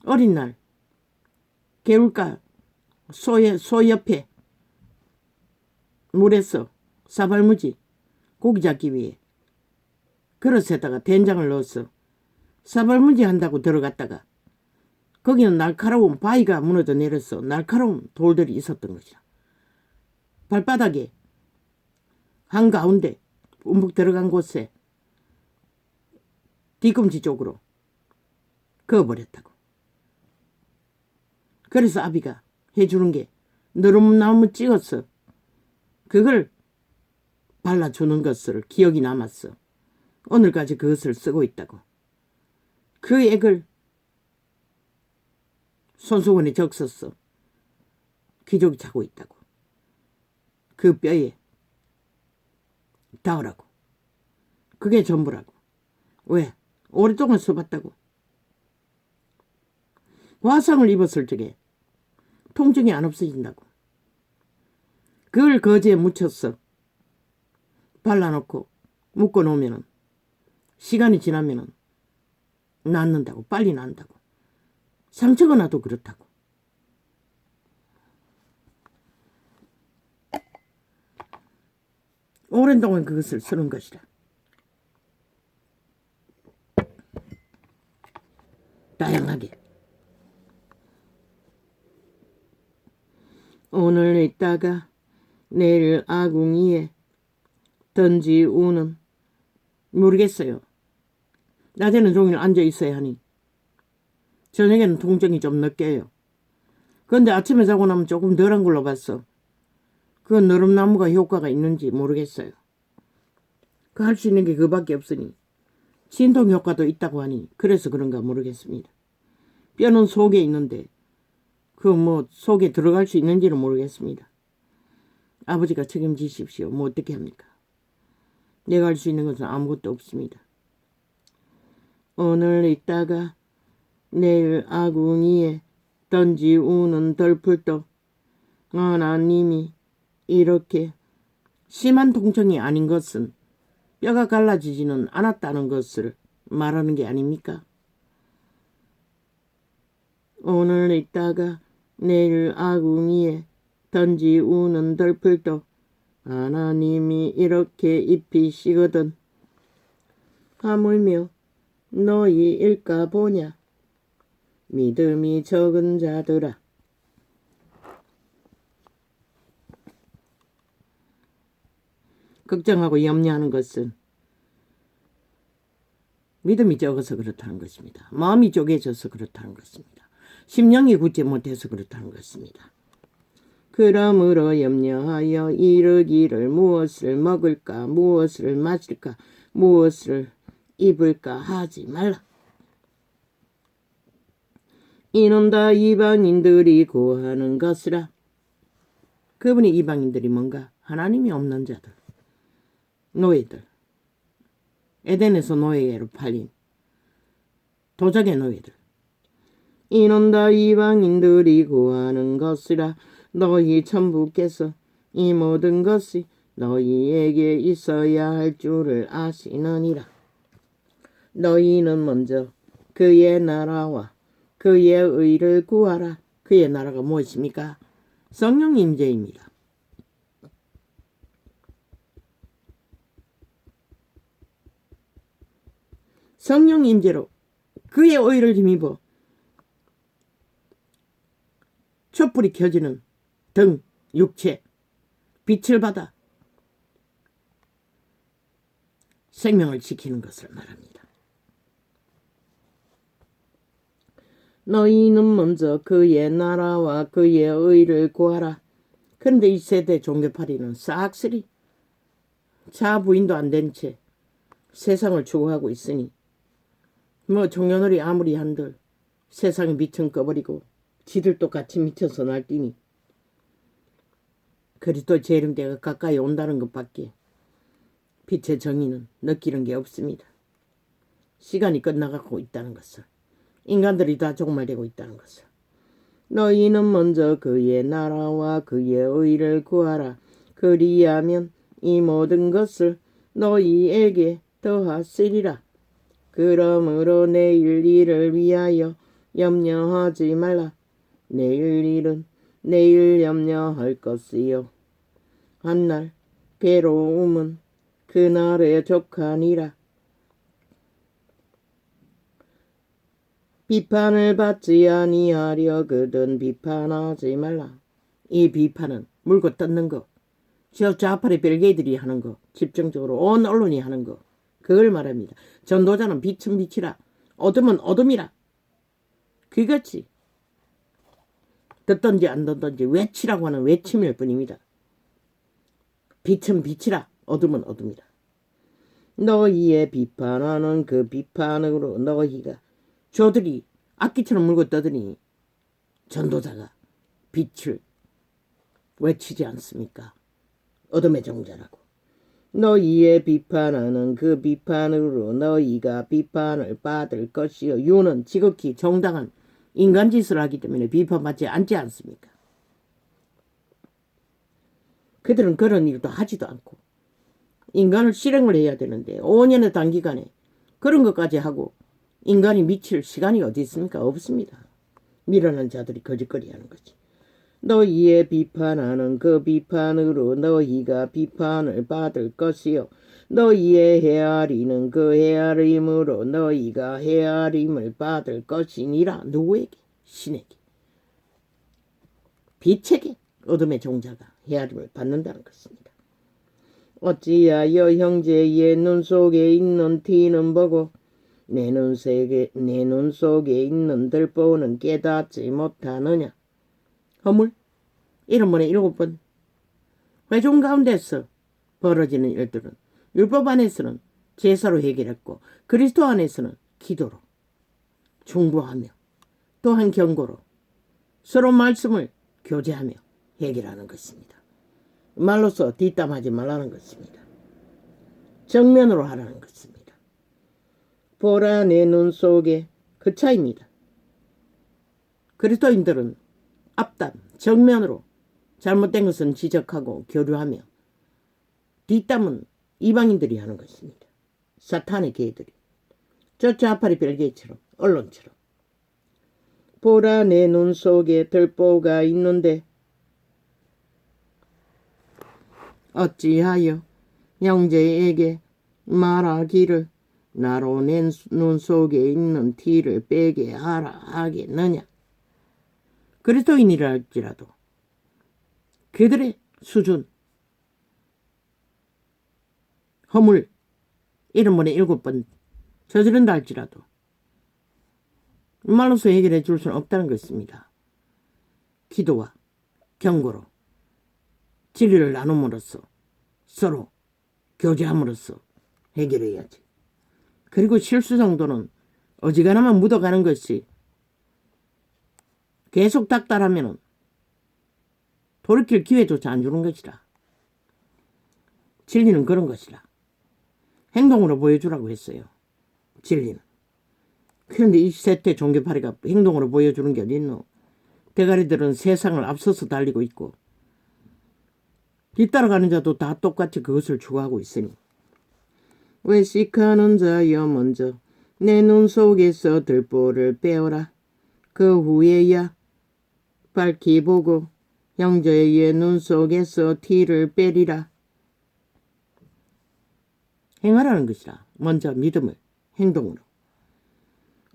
[SPEAKER 1] 어린 날 개울가 소 옆에 물에서 사발무지 고기 잡기 위해 그릇에다가 된장을 넣었어. 사발무지 한다고 들어갔다가 거기는 날카로운 바위가 무너져 내렸어. 날카로운 돌들이 있었던 것이야. 발바닥에 한가운데 움푹 들어간 곳에 뒤꿈치 쪽으로 그어버렸다고. 그래서 아비가 해주는 게 너름나무 찍었어. 그걸 발라주는 것을 기억이 남았어. 오늘까지 그것을 쓰고 있다고. 그 액을 손수건에 적었어. 기저귀 차고 있다고. 그 뼈에 닿으라고. 그게 전부라고. 왜? 오랫동안 써봤다고. 화상을 입었을 적에 통증이 안 없어진다고. 그걸 거즈에 묻혔어. 발라놓고 묶어놓으면 시간이 지나면 낫는다고. 빨리 낫는다고. 상처가 나도 그렇다고. 오랜 동안 그것을 쓰는 것이라. 다양하게. 오늘 있다가 내일 아궁이에 던지우는 모르겠어요. 낮에는 종일 앉아있어야 하니 저녁에는 통증이 좀 느껴요. 그런데 아침에 자고 나면 조금 덜한 걸로 봤어. 그 너름나무가 효과가 있는지 모르겠어요. 그 할 수 있는 게 그밖에 없으니 진통 효과도 있다고 하니 그래서 그런가 모르겠습니다. 뼈는 속에 있는데 그 뭐 속에 들어갈 수 있는지는 모르겠습니다. 아버지가 책임지십시오. 뭐 어떻게 합니까? 내가 할 수 있는 것은 아무것도 없습니다. 오늘 있다가 내일 아궁이에 던지우는 덜풀도 하나님이 이렇게 심한 통증이 아닌 것은 뼈가 갈라지지는 않았다는 것을 말하는 게 아닙니까? 오늘 있다가 내일 아궁이에 던지우는 덜풀도 하나님이 이렇게 입히시거든. 하물며 너희일까 보냐. 믿음이 적은 자들아. 걱정하고 염려하는 것은 믿음이 적어서 그렇다는 것입니다. 마음이 쪼개져서 그렇다는 것입니다. 심령이 굳지 못해서 그렇다는 것입니다. 그러므로 염려하여 이르기를 무엇을 먹을까 무엇을 마실까 무엇을 입을까 하지 말라. 이는 다 이방인들이 구하는 것이라. 그분이 이방인들이 뭔가? 하나님이 없는 자들, 노예들, 에덴에서 노예로 팔린 도적의 노예들. 이는 다 이방인들이 구하는 것이라. 너희 천부께서 이 모든 것이 너희에게 있어야 할 줄을 아시느니라. 너희는 먼저 그의 나라와 그의 의를 구하라. 그의 나라가 무엇입니까? 성령 임재입니다. 성령 임재로 그의 의를 힘입어 촛불이 켜지는 등, 육체, 빛을 받아 생명을 지키는 것을 말합니다. 너희는 먼저 그의 나라와 그의 의를 구하라. 그런데 이 세대 종교파리는 싹쓸이 자 부인도 안 된 채 세상을 추구하고 있으니 뭐 종교놀이 아무리 한들 세상에 미천 꺼버리고 지들도 같이 미쳐서 날뛰니 그리스도 재림때가 가까이 온다는 것밖에 빛의 정의는 느끼는 게 없습니다. 시간이 끝나가고 있다는 것을, 인간들이 다 종말되고 있다는 것을. 너희는 먼저 그의 나라와 그의 의를 구하라. 그리하면 이 모든 것을 너희에게 더하시리라. 그러므로 내일 일을 위하여 염려하지 말라. 내일 일은 내일 염려할 것이요. 한날 괴로움은 그날에 족하니라. 비판을 받지 아니하려거든 비판하지 말라. 이 비판은 물고 뜯는 거, 저 좌파의 별개들이 하는 거, 집중적으로 온 언론이 하는 거, 그걸 말합니다. 전도자는 빛은 빛이라, 어둠은 어둠이라. 그같이 듣든지 안 듣든지 외치라고 하는 외침일 뿐입니다. 빛은 빛이라, 어둠은 어둠이라. 너희의 비판하는 그 비판으로 너희가 저들이 악기처럼 물고 떠드니 전도자가 빛을 외치지 않습니까? 어둠의 종자라고. 너희의 비판하는 그 비판으로 너희가 비판을 받을 것이요. 유는 지극히 정당한 인간짓을 하기 때문에 비판받지 않지 않습니까? 그들은 그런 일도 하지도 않고 인간을 실행을 해야 되는데 5년의 단기간에 그런 것까지 하고 인간이 미칠 시간이 어디 있습니까? 없습니다. 미련한 자들이 거짓거리하는 거지. 너희의 비판하는 그 비판으로 너희가 비판을 받을 것이요. 너희의 헤아리는 그 헤아림으로 너희가 헤아림을 받을 것이니라. 누구에게? 신에게. 빛에게 어둠의 종자가 헤아림을 받는다는 것입니다. 어찌하여 형제의 눈 속에 있는 티는 보고 내 눈 속에 있는 들보는 깨닫지 못하느냐. 허물 7번에 7번 회중 가운데서 벌어지는 일들은 율법 안에서는 제사로 해결했고 그리스도 안에서는 기도로 중보하며 또한 경고로 서로 말씀을 교제하며 해결하는 것입니다. 말로써 뒷담하지 말라는 것입니다. 정면으로 하라는 것입니다. 보라 내 눈 속에 그 차이입니다. 그리스도인들은 앞담 정면으로 잘못된 것은 지적하고 교류하며 뒷담은 이방인들이 하는 것입니다. 사탄의 개들이 저 좌파리 별개처럼 언론처럼. 보라 내 눈 속에 들보가 있는데 어찌하여 형제에게 말하기를 나로 내 눈 속에 있는 티를 빼게 하라 하겠느냐. 그리스도인이라 할지라도 그들의 수준 허물 7번에 7번 저지른다 할지라도 말로서 해결해 줄 수는 없다는 것입니다. 기도와 경고로 진리를 나눔으로써 서로 교제함으로써 해결해야지. 그리고 실수 정도는 어지간하면 묻어가는 것이 계속 닥달하면 돌이킬 기회조차 안 주는 것이라. 진리는 그런 것이라. 행동으로 보여주라고 했어요. 진리는. 그런데 이 세태 종교파리가 행동으로 보여주는 게 어딨노. 대가리들은 세상을 앞서서 달리고 있고 뒤따라가는 자도 다 똑같이 그것을 추구하고 있으니 외식하는 자여 먼저 내 눈 속에서 들보를 빼어라. 그 후에야 밝히 보고 형제의 눈 속에서 티를 빼리라. 행하라는 것이라. 먼저 믿음을 행동으로.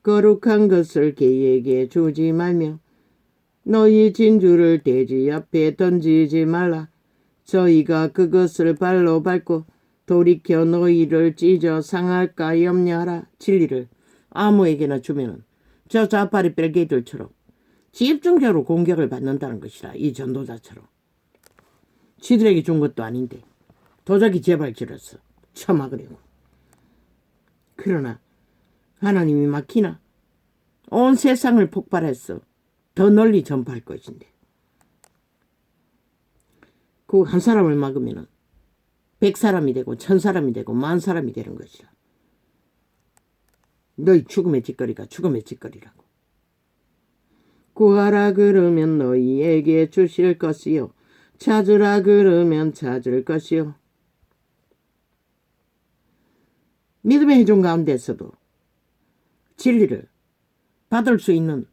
[SPEAKER 1] 거룩한 것을 개에게 주지 말며 너희 진주를 돼지 앞에 던지지 말라. 저희가 그것을 발로 밟고 돌이켜 너희를 찢어 상할까 염려하라. 진리를 아무에게나 주면은 저 좌파리 뺄개들처럼 집중적으로 공격을 받는다는 것이라. 이 전도자처럼. 지들에게 준 것도 아닌데 도자기 재발질렀어. 처막으려고. 그러나 하나님이 막히나 온 세상을 폭발해서 더 널리 전파할 것인데 그 한 사람을 막으면 100사람이 되고 1000사람이 되고 10,000사람이 되는 것이라. 너희 죽음의 짓거리가 죽음의 짓거리라고. 구하라 그러면 너희에게 주실 것이요 찾으라 그러면 찾을 것이요. 믿음의 회중 가운데서도 진리를 받을 수 있는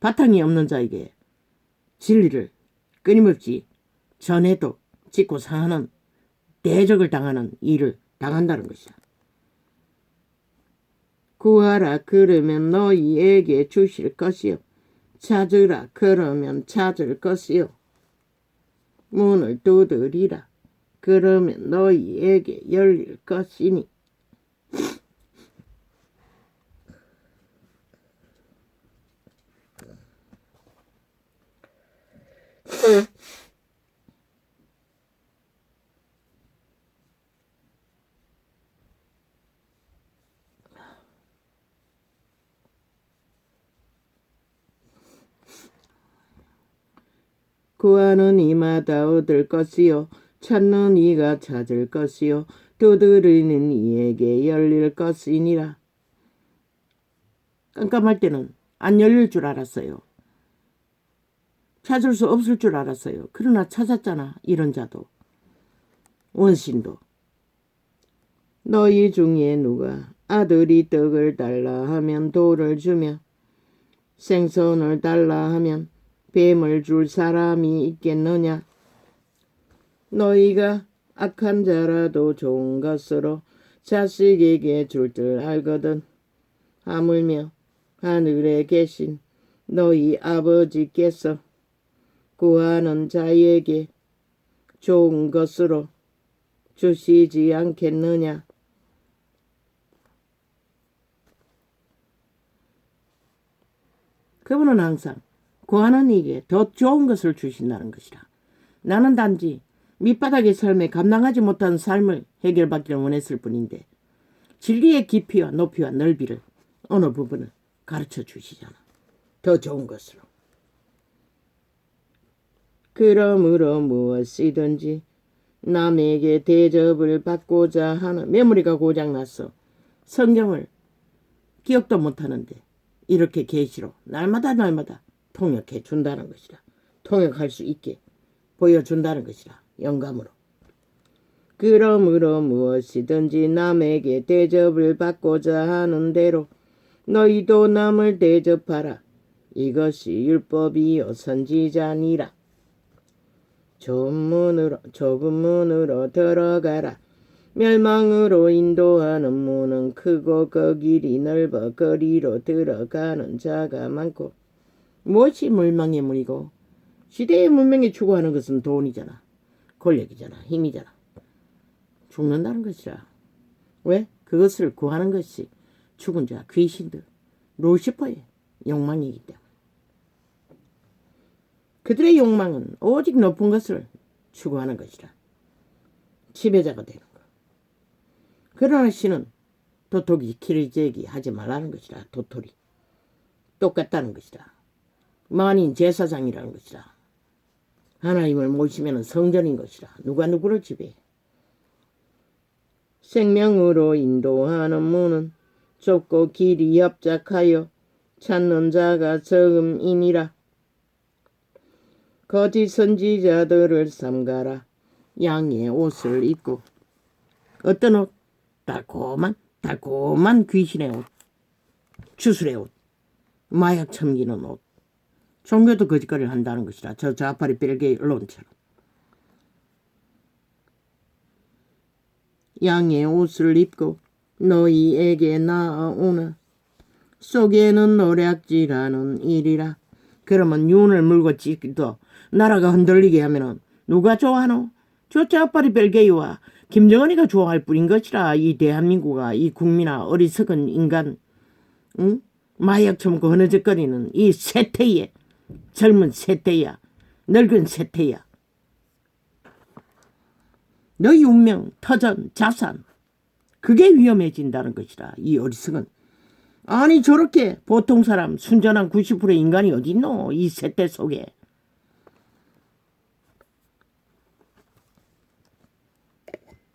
[SPEAKER 1] 바탕이 없는 자에게 진리를 끊임없이 전해도 짓고 상하는 대적을 당하는 일을 당한다는 것이야. 구하라 그러면 너희에게 주실 것이요 찾으라 그러면 찾을 것이요 문을 두드리라 그러면 너희에게 열릴 것이니. 구하는 이마다 얻을 것이요 찾는 이가 찾을 것이요 두드리는 이에게 열릴 것이니라. 깜깜할 때는 안 열릴 줄 알았어요. 찾을 수 없을 줄 알았어요. 그러나 찾았잖아. 이런 자도 원신도. 너희 중에 누가 아들이 떡을 달라 하면 돌을 주며 생선을 달라 하면 뱀을 줄 사람이 있겠느냐. 너희가 악한 자라도 좋은 것으로 자식에게 줄 줄 알거든. 하물며 하늘에 계신 너희 아버지께서 구하는 자에게 좋은 것으로 주시지 않겠느냐. 그분은 항상 구하는 이에게 더 좋은 것을 주신다는 것이라. 나는 단지 밑바닥의 삶에 감당하지 못한 삶을 해결받기를 원했을 뿐인데 진리의 깊이와 높이와 넓이를 어느 부분을 가르쳐 주시잖아. 더 좋은 것으로. 그러므로 무엇이든지 남에게 대접을 받고자 하는 메모리가 고장났어. 성경을 기억도 못하는데 이렇게 계시로 날마다 통역해 준다는 것이라. 통역할 수 있게 보여준다는 것이라. 영감으로. 그러므로 무엇이든지 남에게 대접을 받고자 하는 대로 너희도 남을 대접하라. 이것이 율법이요 선지자니라. 좁은 문으로 들어가라. 멸망으로 인도하는 문은 크고 그 길이 넓어 거리로 들어가는 자가 많고. 무엇이 멸망의 문이고 시대의 문명에 추구하는 것은 돈이잖아. 권력이잖아. 힘이잖아. 죽는다는 것이라. 왜? 그것을 구하는 것이 죽은 자, 귀신들, 루시퍼의 욕망이기 때문에. 그들의 욕망은 오직 높은 것을 추구하는 것이라. 지배자가 되는 것. 그러나 신은 도토기, 키리제기 하지 말라는 것이라. 도토리. 똑같다는 것이라. 만인 제사장이라는 것이라. 하나님을 모시면 성전인 것이라. 누가 누구를 지배해. 생명으로 인도하는 문은 좁고 길이 협착하여 찾는 자가 적음이니라. 거짓 선지자들을 삼가라. 양의 옷을 입고. 어떤 옷? 달콤한 귀신의 옷. 주술의 옷. 마약 첨기는 옷. 종교도 거짓거리를 한다는 것이라. 저 좌파리 벨기에 언론처럼. 양의 옷을 입고 너희에게 나아오나 속에는 노략질하는 일이라. 그러면 윤을 물고 찍기도 나라가 흔들리게 하면은 누가 좋아하노? 저 좌파리 벨기에와 김정은이가 좋아할 뿐인 것이라. 이 대한민국아, 이 국민아, 어리석은 인간, 응? 마약 처먹고 흐느적거리는 이 세태의 젊은 세태야, 늙은 세태야. 너희 운명, 터전, 자산, 그게 위험해진다는 것이라. 이 어리석은. 아니 저렇게 보통 사람 순전한 90%의 인간이 어딨노? 이 세태 속에.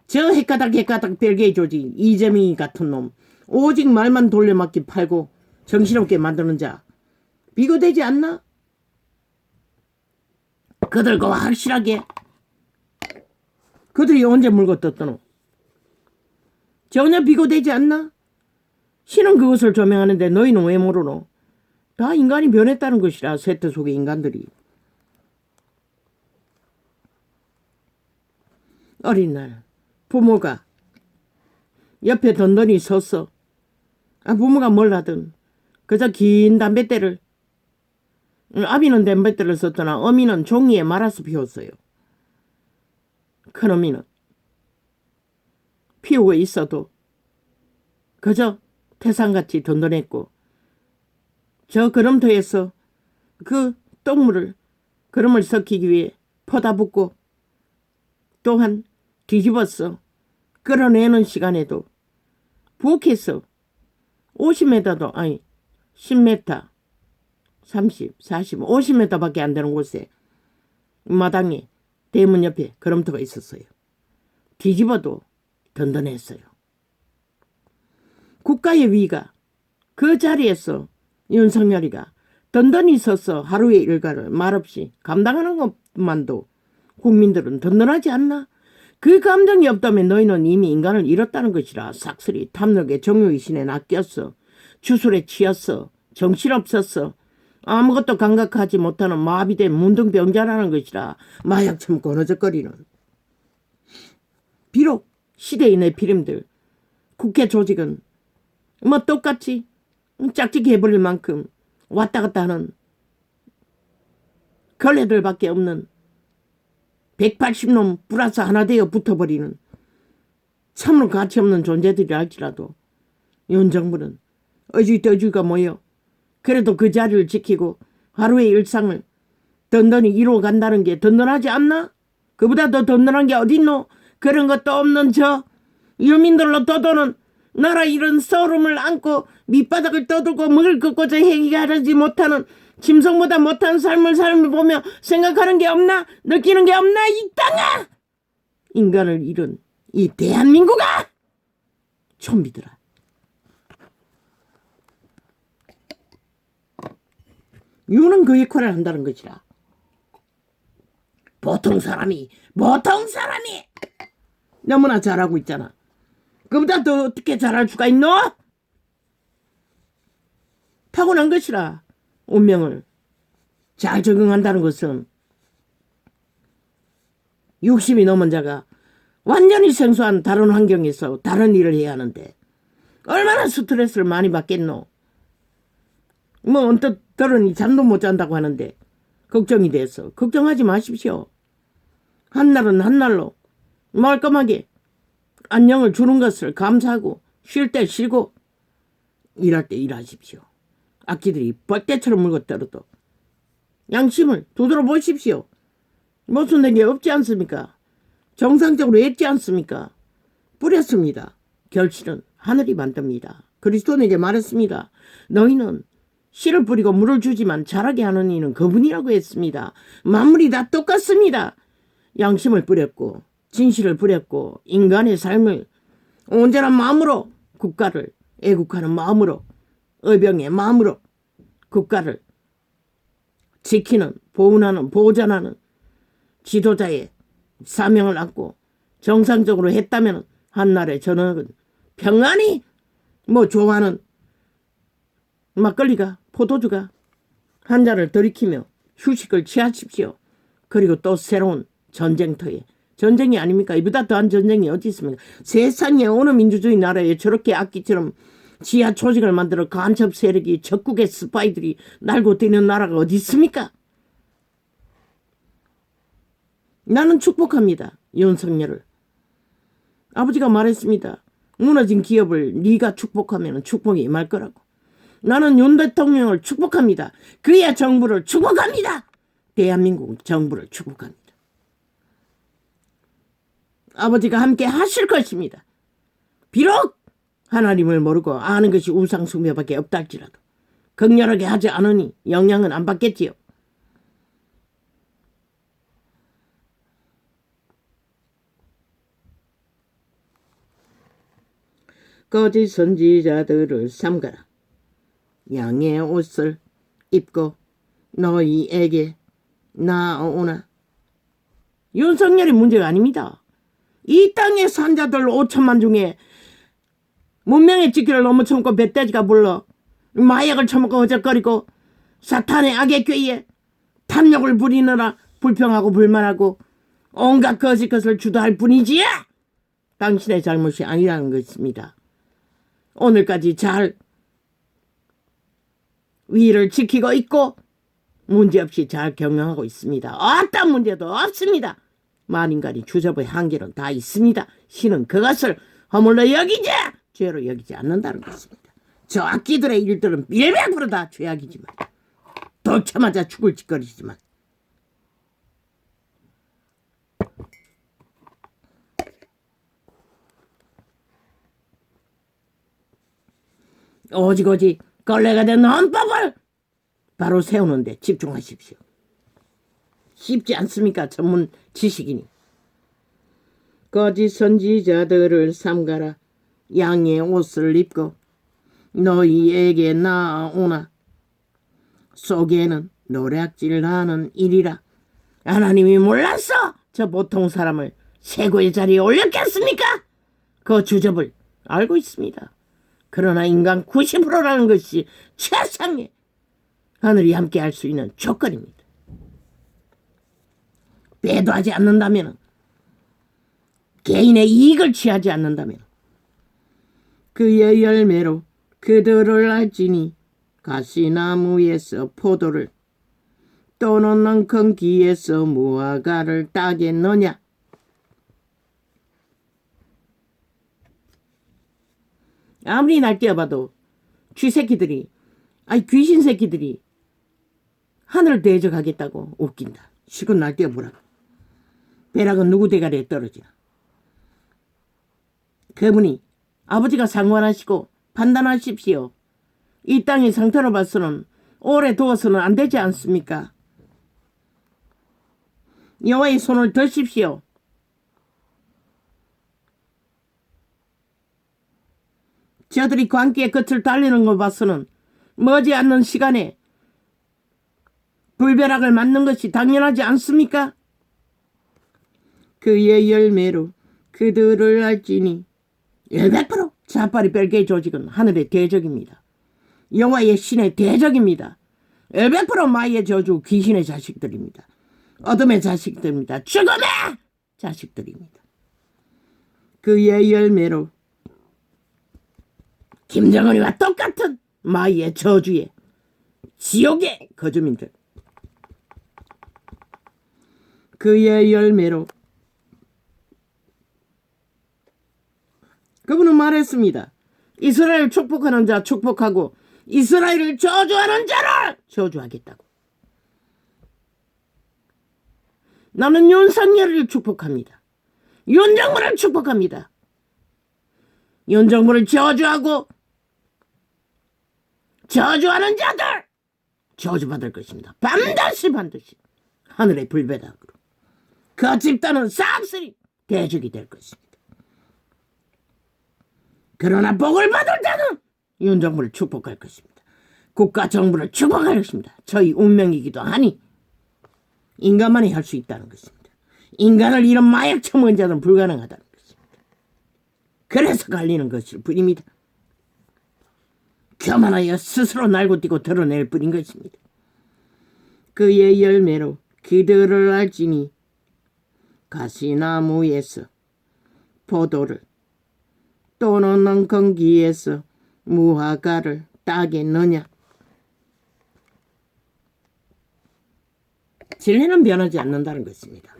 [SPEAKER 1] 저 헷가닥 벨기에 조직 이재명이 같은 놈 오직 말만 돌려막기 팔고 정신없게 만드는 자 비교되지 않나? 그들과 확실하게 그들이 언제 물고 떴더노? 전혀 비교되지 않나? 신은 그것을 조명하는데 너희는 왜 모르노? 다 인간이 변했다는 것이라. 세태 속의 인간들이. 어린 날 부모가 옆에 던던히 섰어. 부모가 뭘 하든 그저 긴 담뱃대를, 아비는 담뱃대를 썼더나 어미는 종이에 말아서 피웠어요. 큰어미는 피우고 있어도 그저 태산같이 던던했고 저 그럼터에서 그 똥물을 그름을 섞이기 위해 퍼다 붓고 또한 뒤집었어. 끌어내는 시간에도 부엌에서 50m도 아니 10m 30, 40, 50m밖에 안 되는 곳에 마당에 대문 옆에 그럼터가 있었어요. 뒤집어도 든든했어요. 국가의 위가 그 자리에서 윤석열이가 든든히 서서 하루의 일과를 말없이 감당하는 것만도 국민들은 든든하지 않나? 그 감정이 없다면 너희는 이미 인간을 잃었다는 것이라. 싹쓸이 탐욕의 정욕의 신에 낚였어. 주술에 치였어. 정신없었어. 아무것도 감각하지 못하는 마비된 문둥병자라는 것이라. 마약 처먹고 흐느적거리는. 비록 시대의 내피림들 국회 조직은 뭐 똑같이 짝짓기 해버릴 만큼 왔다 갔다 하는 걸레들밖에 없는 180놈 플러스 하나 되어 붙어버리는 참으로 가치없는 존재들이 할지라도 윤 정부는 어주떠주가 모여 그래도 그 자리를 지키고 하루의 일상을 든든히 이루어간다는 게 든든하지 않나? 그보다 더 든든한 게 어딨노? 그런 것도 없는 저 유민들로 떠도는 나라 이런 서름을 안고 밑바닥을 떠들고 먹을 것고자 해결하지 못하는 짐승보다 못한 삶을 보며 생각하는 게 없나? 느끼는 게 없나? 이 땅아! 인간을 잃은 이 대한민국아! 좀비들아. 유는 그 역할을 한다는 것이라. 보통 사람이 너무나 잘하고 있잖아. 그보다 더 어떻게 잘할 수가 있노? 타고난 것이라. 운명을 잘 적응한다는 것은 60이 넘은 자가 완전히 생소한 다른 환경에서 다른 일을 해야 하는데 얼마나 스트레스를 많이 받겠노? 뭐 언뜻 들으니 잠도 못 잔다고 하는데 걱정이 돼서 걱정하지 마십시오. 한날은 한날로 말끔하게 안녕을 주는 것을 감사하고 쉴 때 쉬고 일할 때 일하십시오. 악기들이 벌떼처럼 물고 떨어도 양심을 두드려 보십시오. 모순된 게 없지 않습니까? 정상적으로 했지 않습니까? 뿌렸습니다. 결실은 하늘이 만듭니다. 그리스도에게 말했습니다. 너희는 씨를 뿌리고 물을 주지만 자라게 하는 이는 그분이라고 했습니다. 만물이 다 똑같습니다. 양심을 뿌렸고 진실을 뿌렸고 인간의 삶을 온전한 마음으로 국가를 애국하는 마음으로 의병의 마음으로 국가를 지키는 보훈하는 보호전하는 지도자의 사명을 안고 정상적으로 했다면 한날에 저녁은 평안히 좋아하는 막걸리가 포도주가 한 잔을 들이키며 휴식을 취하십시오. 그리고 또 새로운 전쟁터에 전쟁이 아닙니까? 이보다 더한 전쟁이 어디 있습니까? 세상에 어느 민주주의 나라에 저렇게 악기처럼 지하 조직을 만들어 간첩 세력이 적국의 스파이들이 날고 뛰는 나라가 어디 있습니까? 나는 축복합니다. 윤석열을. 아버지가 말했습니다. 무너진 기업을 네가 축복하면 축복이 임할 거라고. 나는 윤 대통령을 축복합니다. 그의 정부를 축복합니다. 대한민국 정부를 축복합니다. 아버지가 함께 하실 것입니다. 비록 하나님을 모르고 아는 것이 우상숭배밖에 없다 할지라도 극렬하게 하지 않으니 영향은 안 받겠지요. 거짓 선지자들을 삼가라. 양의 옷을 입고 너희에게 나오나. 윤석열이 문제가 아닙니다. 이 땅의 산자들 5천만 중에 문명의 지키를 넘어쳐먹고 뱃돼지가 불러 마약을 처먹고 어적거리고 사탄의 악의 꾀에 탐욕을 부리느라 불평하고 불만하고 온갖 거짓 것을 주도할 뿐이지 당신의 잘못이 아니라는 것입니다. 오늘까지 잘 위를 지키고 있고 문제없이 잘 경영하고 있습니다. 어떤 문제도 없습니다. 만인간이 주접의 한계는 다 있습니다. 신은 그것을 허물로 여기지 죄로 여기지 않는다는 것입니다. 저 악기들의 일들은 100% 다 죄악이지만 도쳐맞아 죽을 짓거리지만 오직 걸레가 된 헌법을 바로 세우는 데 집중하십시오. 쉽지 않습니까? 전문 지식이니. 거짓 선지자들을 삼가라. 양의 옷을 입고 너희에게 나오나. 속에는 노략질하는 일이라. 하나님이 몰랐어 저 보통 사람을 세고의 자리에 올렸겠습니까? 그 주접을 알고 있습니다. 그러나 인간 90%라는 것이 최상의 하늘이 함께 할 수 있는 조건입니다. 배도하지 않는다면 개인의 이익을 취하지 않는다면 그의 열매로 그들을 알지니 가시나무에서 포도를 또는 넝큰 기에서 무화과를 따겠느냐. 아무리 날뛰어봐도 쥐새끼들이 아니 귀신 새끼들이 하늘을 대적하겠다고 웃긴다. 실컷 날뛰어보라고. 벼락은 누구 대가리에 떨어지나. 그분이 아버지가 상관하시고 판단하십시오. 이 땅의 상태로 봐서는 오래 두어서는 안 되지 않습니까? 여호와의 손을 드십시오. 저들이 광기의 끝을 달리는 걸 봐서는 머지않는 시간에 불벼락을 맞는 것이 당연하지 않습니까? 그의 열매로 그들을 알지니 100% 자빨이 별개의 조직은 하늘의 대적입니다. 여호와의 신의 대적입니다. 100% 마의 저주 귀신의 자식들입니다. 어둠의 자식들입니다. 죽음의 자식들입니다. 그의 열매로 김정은이와 똑같은 마의 저주의 지옥의 거주민들. 그의 열매로 그분은 말했습니다. 이스라엘을 축복하는 자 축복하고 이스라엘을 저주하는 자를 저주하겠다고. 나는 윤석열을 축복합니다. 윤정부를 축복합니다. 윤정부를 저주하고 저주하는 자들 저주받을 것입니다. 반드시 하늘의 불배락으로 그 집단은 싹쓸이 대적이 될 것입니다. 그러나 복을 받을 자는 윤정부를 축복할 것입니다. 국가 정부를 축복할 것입니다. 저희 운명이기도 하니 인간만이 할 수 있다는 것입니다. 인간을 이런 마약 처먹은 자는 불가능하다는 것입니다. 그래서 갈리는 것일 뿐입니다. 교만하여 스스로 날고 뛰고 드러낼 뿐인 것입니다. 그의 열매로 그들을 알지니 가시나무에서 포도를 또는 넝큰 기에서 무화과를 따겠느냐. 진리는 변하지 않는다는 것입니다.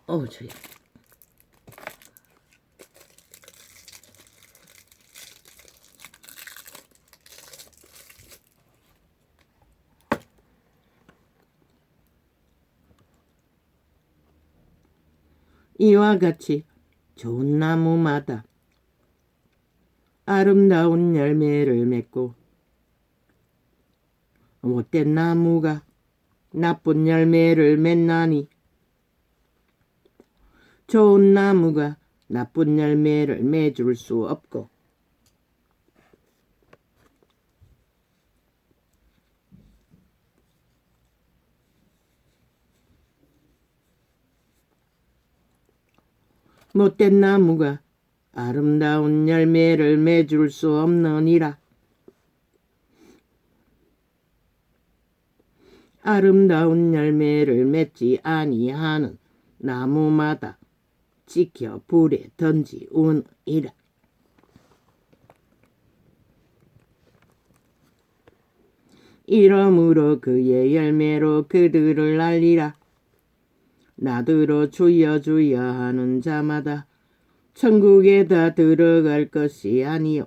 [SPEAKER 1] 저야. 이와 같이 좋은 나무마다 아름다운 열매를 맺고 못된 나무가 나쁜 열매를 맺나니 좋은 나무가 나쁜 열매를 맺을 수 없고 못된 나무가 아름다운 열매를 맺을 수 없느니라. 아름다운 열매를 맺지 아니하는 나무마다 지켜 불에 던지우니라. 이러므로 그의 열매로 그들을 알리라. 나더러 주여 주여 하는 자마다 천국에 다 들어갈 것이 아니요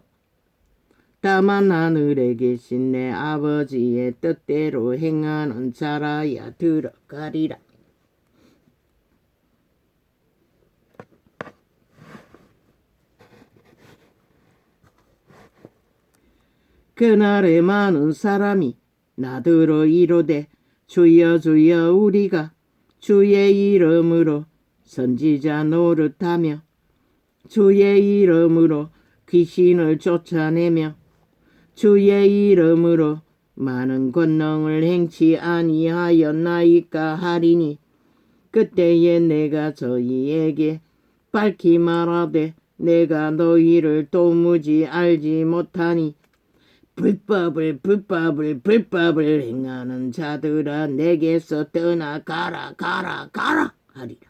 [SPEAKER 1] 다만 하늘에 계신 내 아버지의 뜻대로 행하는 자라야 들어가리라. 그날에 많은 사람이 나더러 이르되 주여 주여 우리가 주의 이름으로 선지자 노릇하며 주의 이름으로 귀신을 쫓아내며 주의 이름으로 많은 권능을 행치 아니하였나이까 하리니 그때에 내가 저희에게 밝히 말하되 내가 너희를 도무지 알지 못하니 불법을 행하는 자들아 내게서 떠나가라 가라 하리라.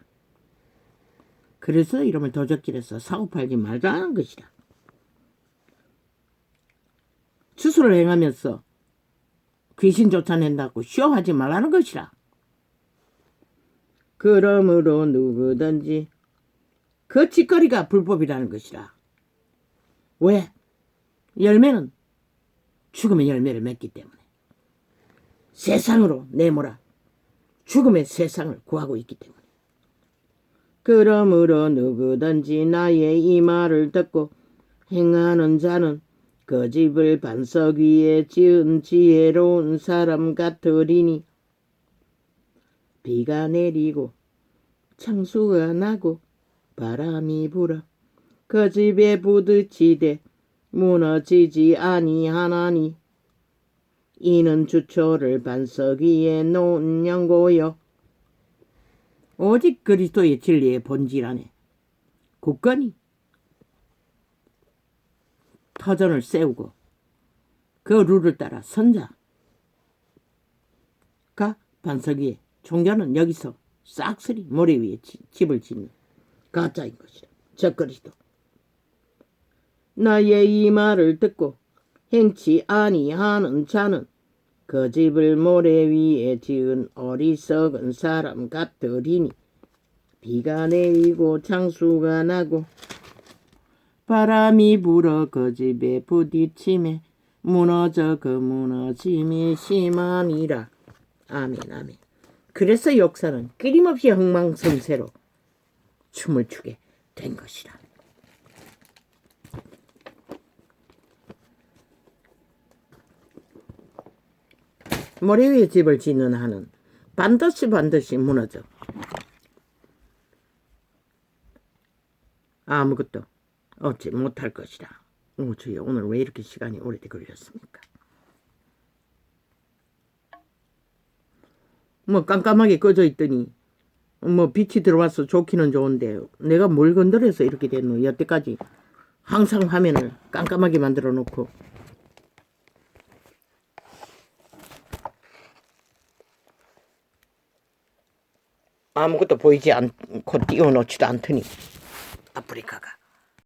[SPEAKER 1] 그래서 이름을 도적질해서 사고팔지 말자는 것이라. 추수를 행하면서 귀신 쫓아낸다고 쇼하지 말라는 것이라. 그러므로 누구든지 그 짓거리가 불법이라는 것이라. 왜? 열매는 죽음의 열매를 맺기 때문에 세상으로 내몰아 죽음의 세상을 구하고 있기 때문에. 그러므로 누구든지 나의 이 말을 듣고 행하는 자는 그 집을 반석 위에 지은 지혜로운 사람 같으리니 비가 내리고 창수가 나고 바람이 불어 그 집에 부딪히되 무너지지 아니하나니 이는 주초를 반석 위에 놓은 연고요 오직 그리스도의 진리의 본질 안에 굳건히 터전을 세우고 그 룰을 따라 선자가 반석 위에 종교는 여기서 싹쓸이 모래 위에 집을 짓는 가짜인 것이다. 저 그리스도. 나의 이 말을 듣고 행치 아니하는 자는 그 집을 모래 위에 지은 어리석은 사람 같으리니 비가 내리고 창수가 나고 바람이 불어 그 집에 부딪힘에 무너져 그 무너짐이 심하니라. 아멘 아멘. 그래서 역사는 끊임없이 흥망성쇠로 춤을 추게 된 것이라. 모래 위에 집을 짓는 한은 반드시 무너져 아무것도 얻지 못할 것이라. 주여, 오늘 왜 이렇게 시간이 오래 걸렸습니까? 깜깜하게 꺼져 있더니 빛이 들어와서 좋기는 좋은데 내가 뭘 건드려서 이렇게 됐노? 여태까지 항상 화면을 깜깜하게 만들어 놓고 아무것도 보이지 않고 띄워놓지도 않더니 아프리카가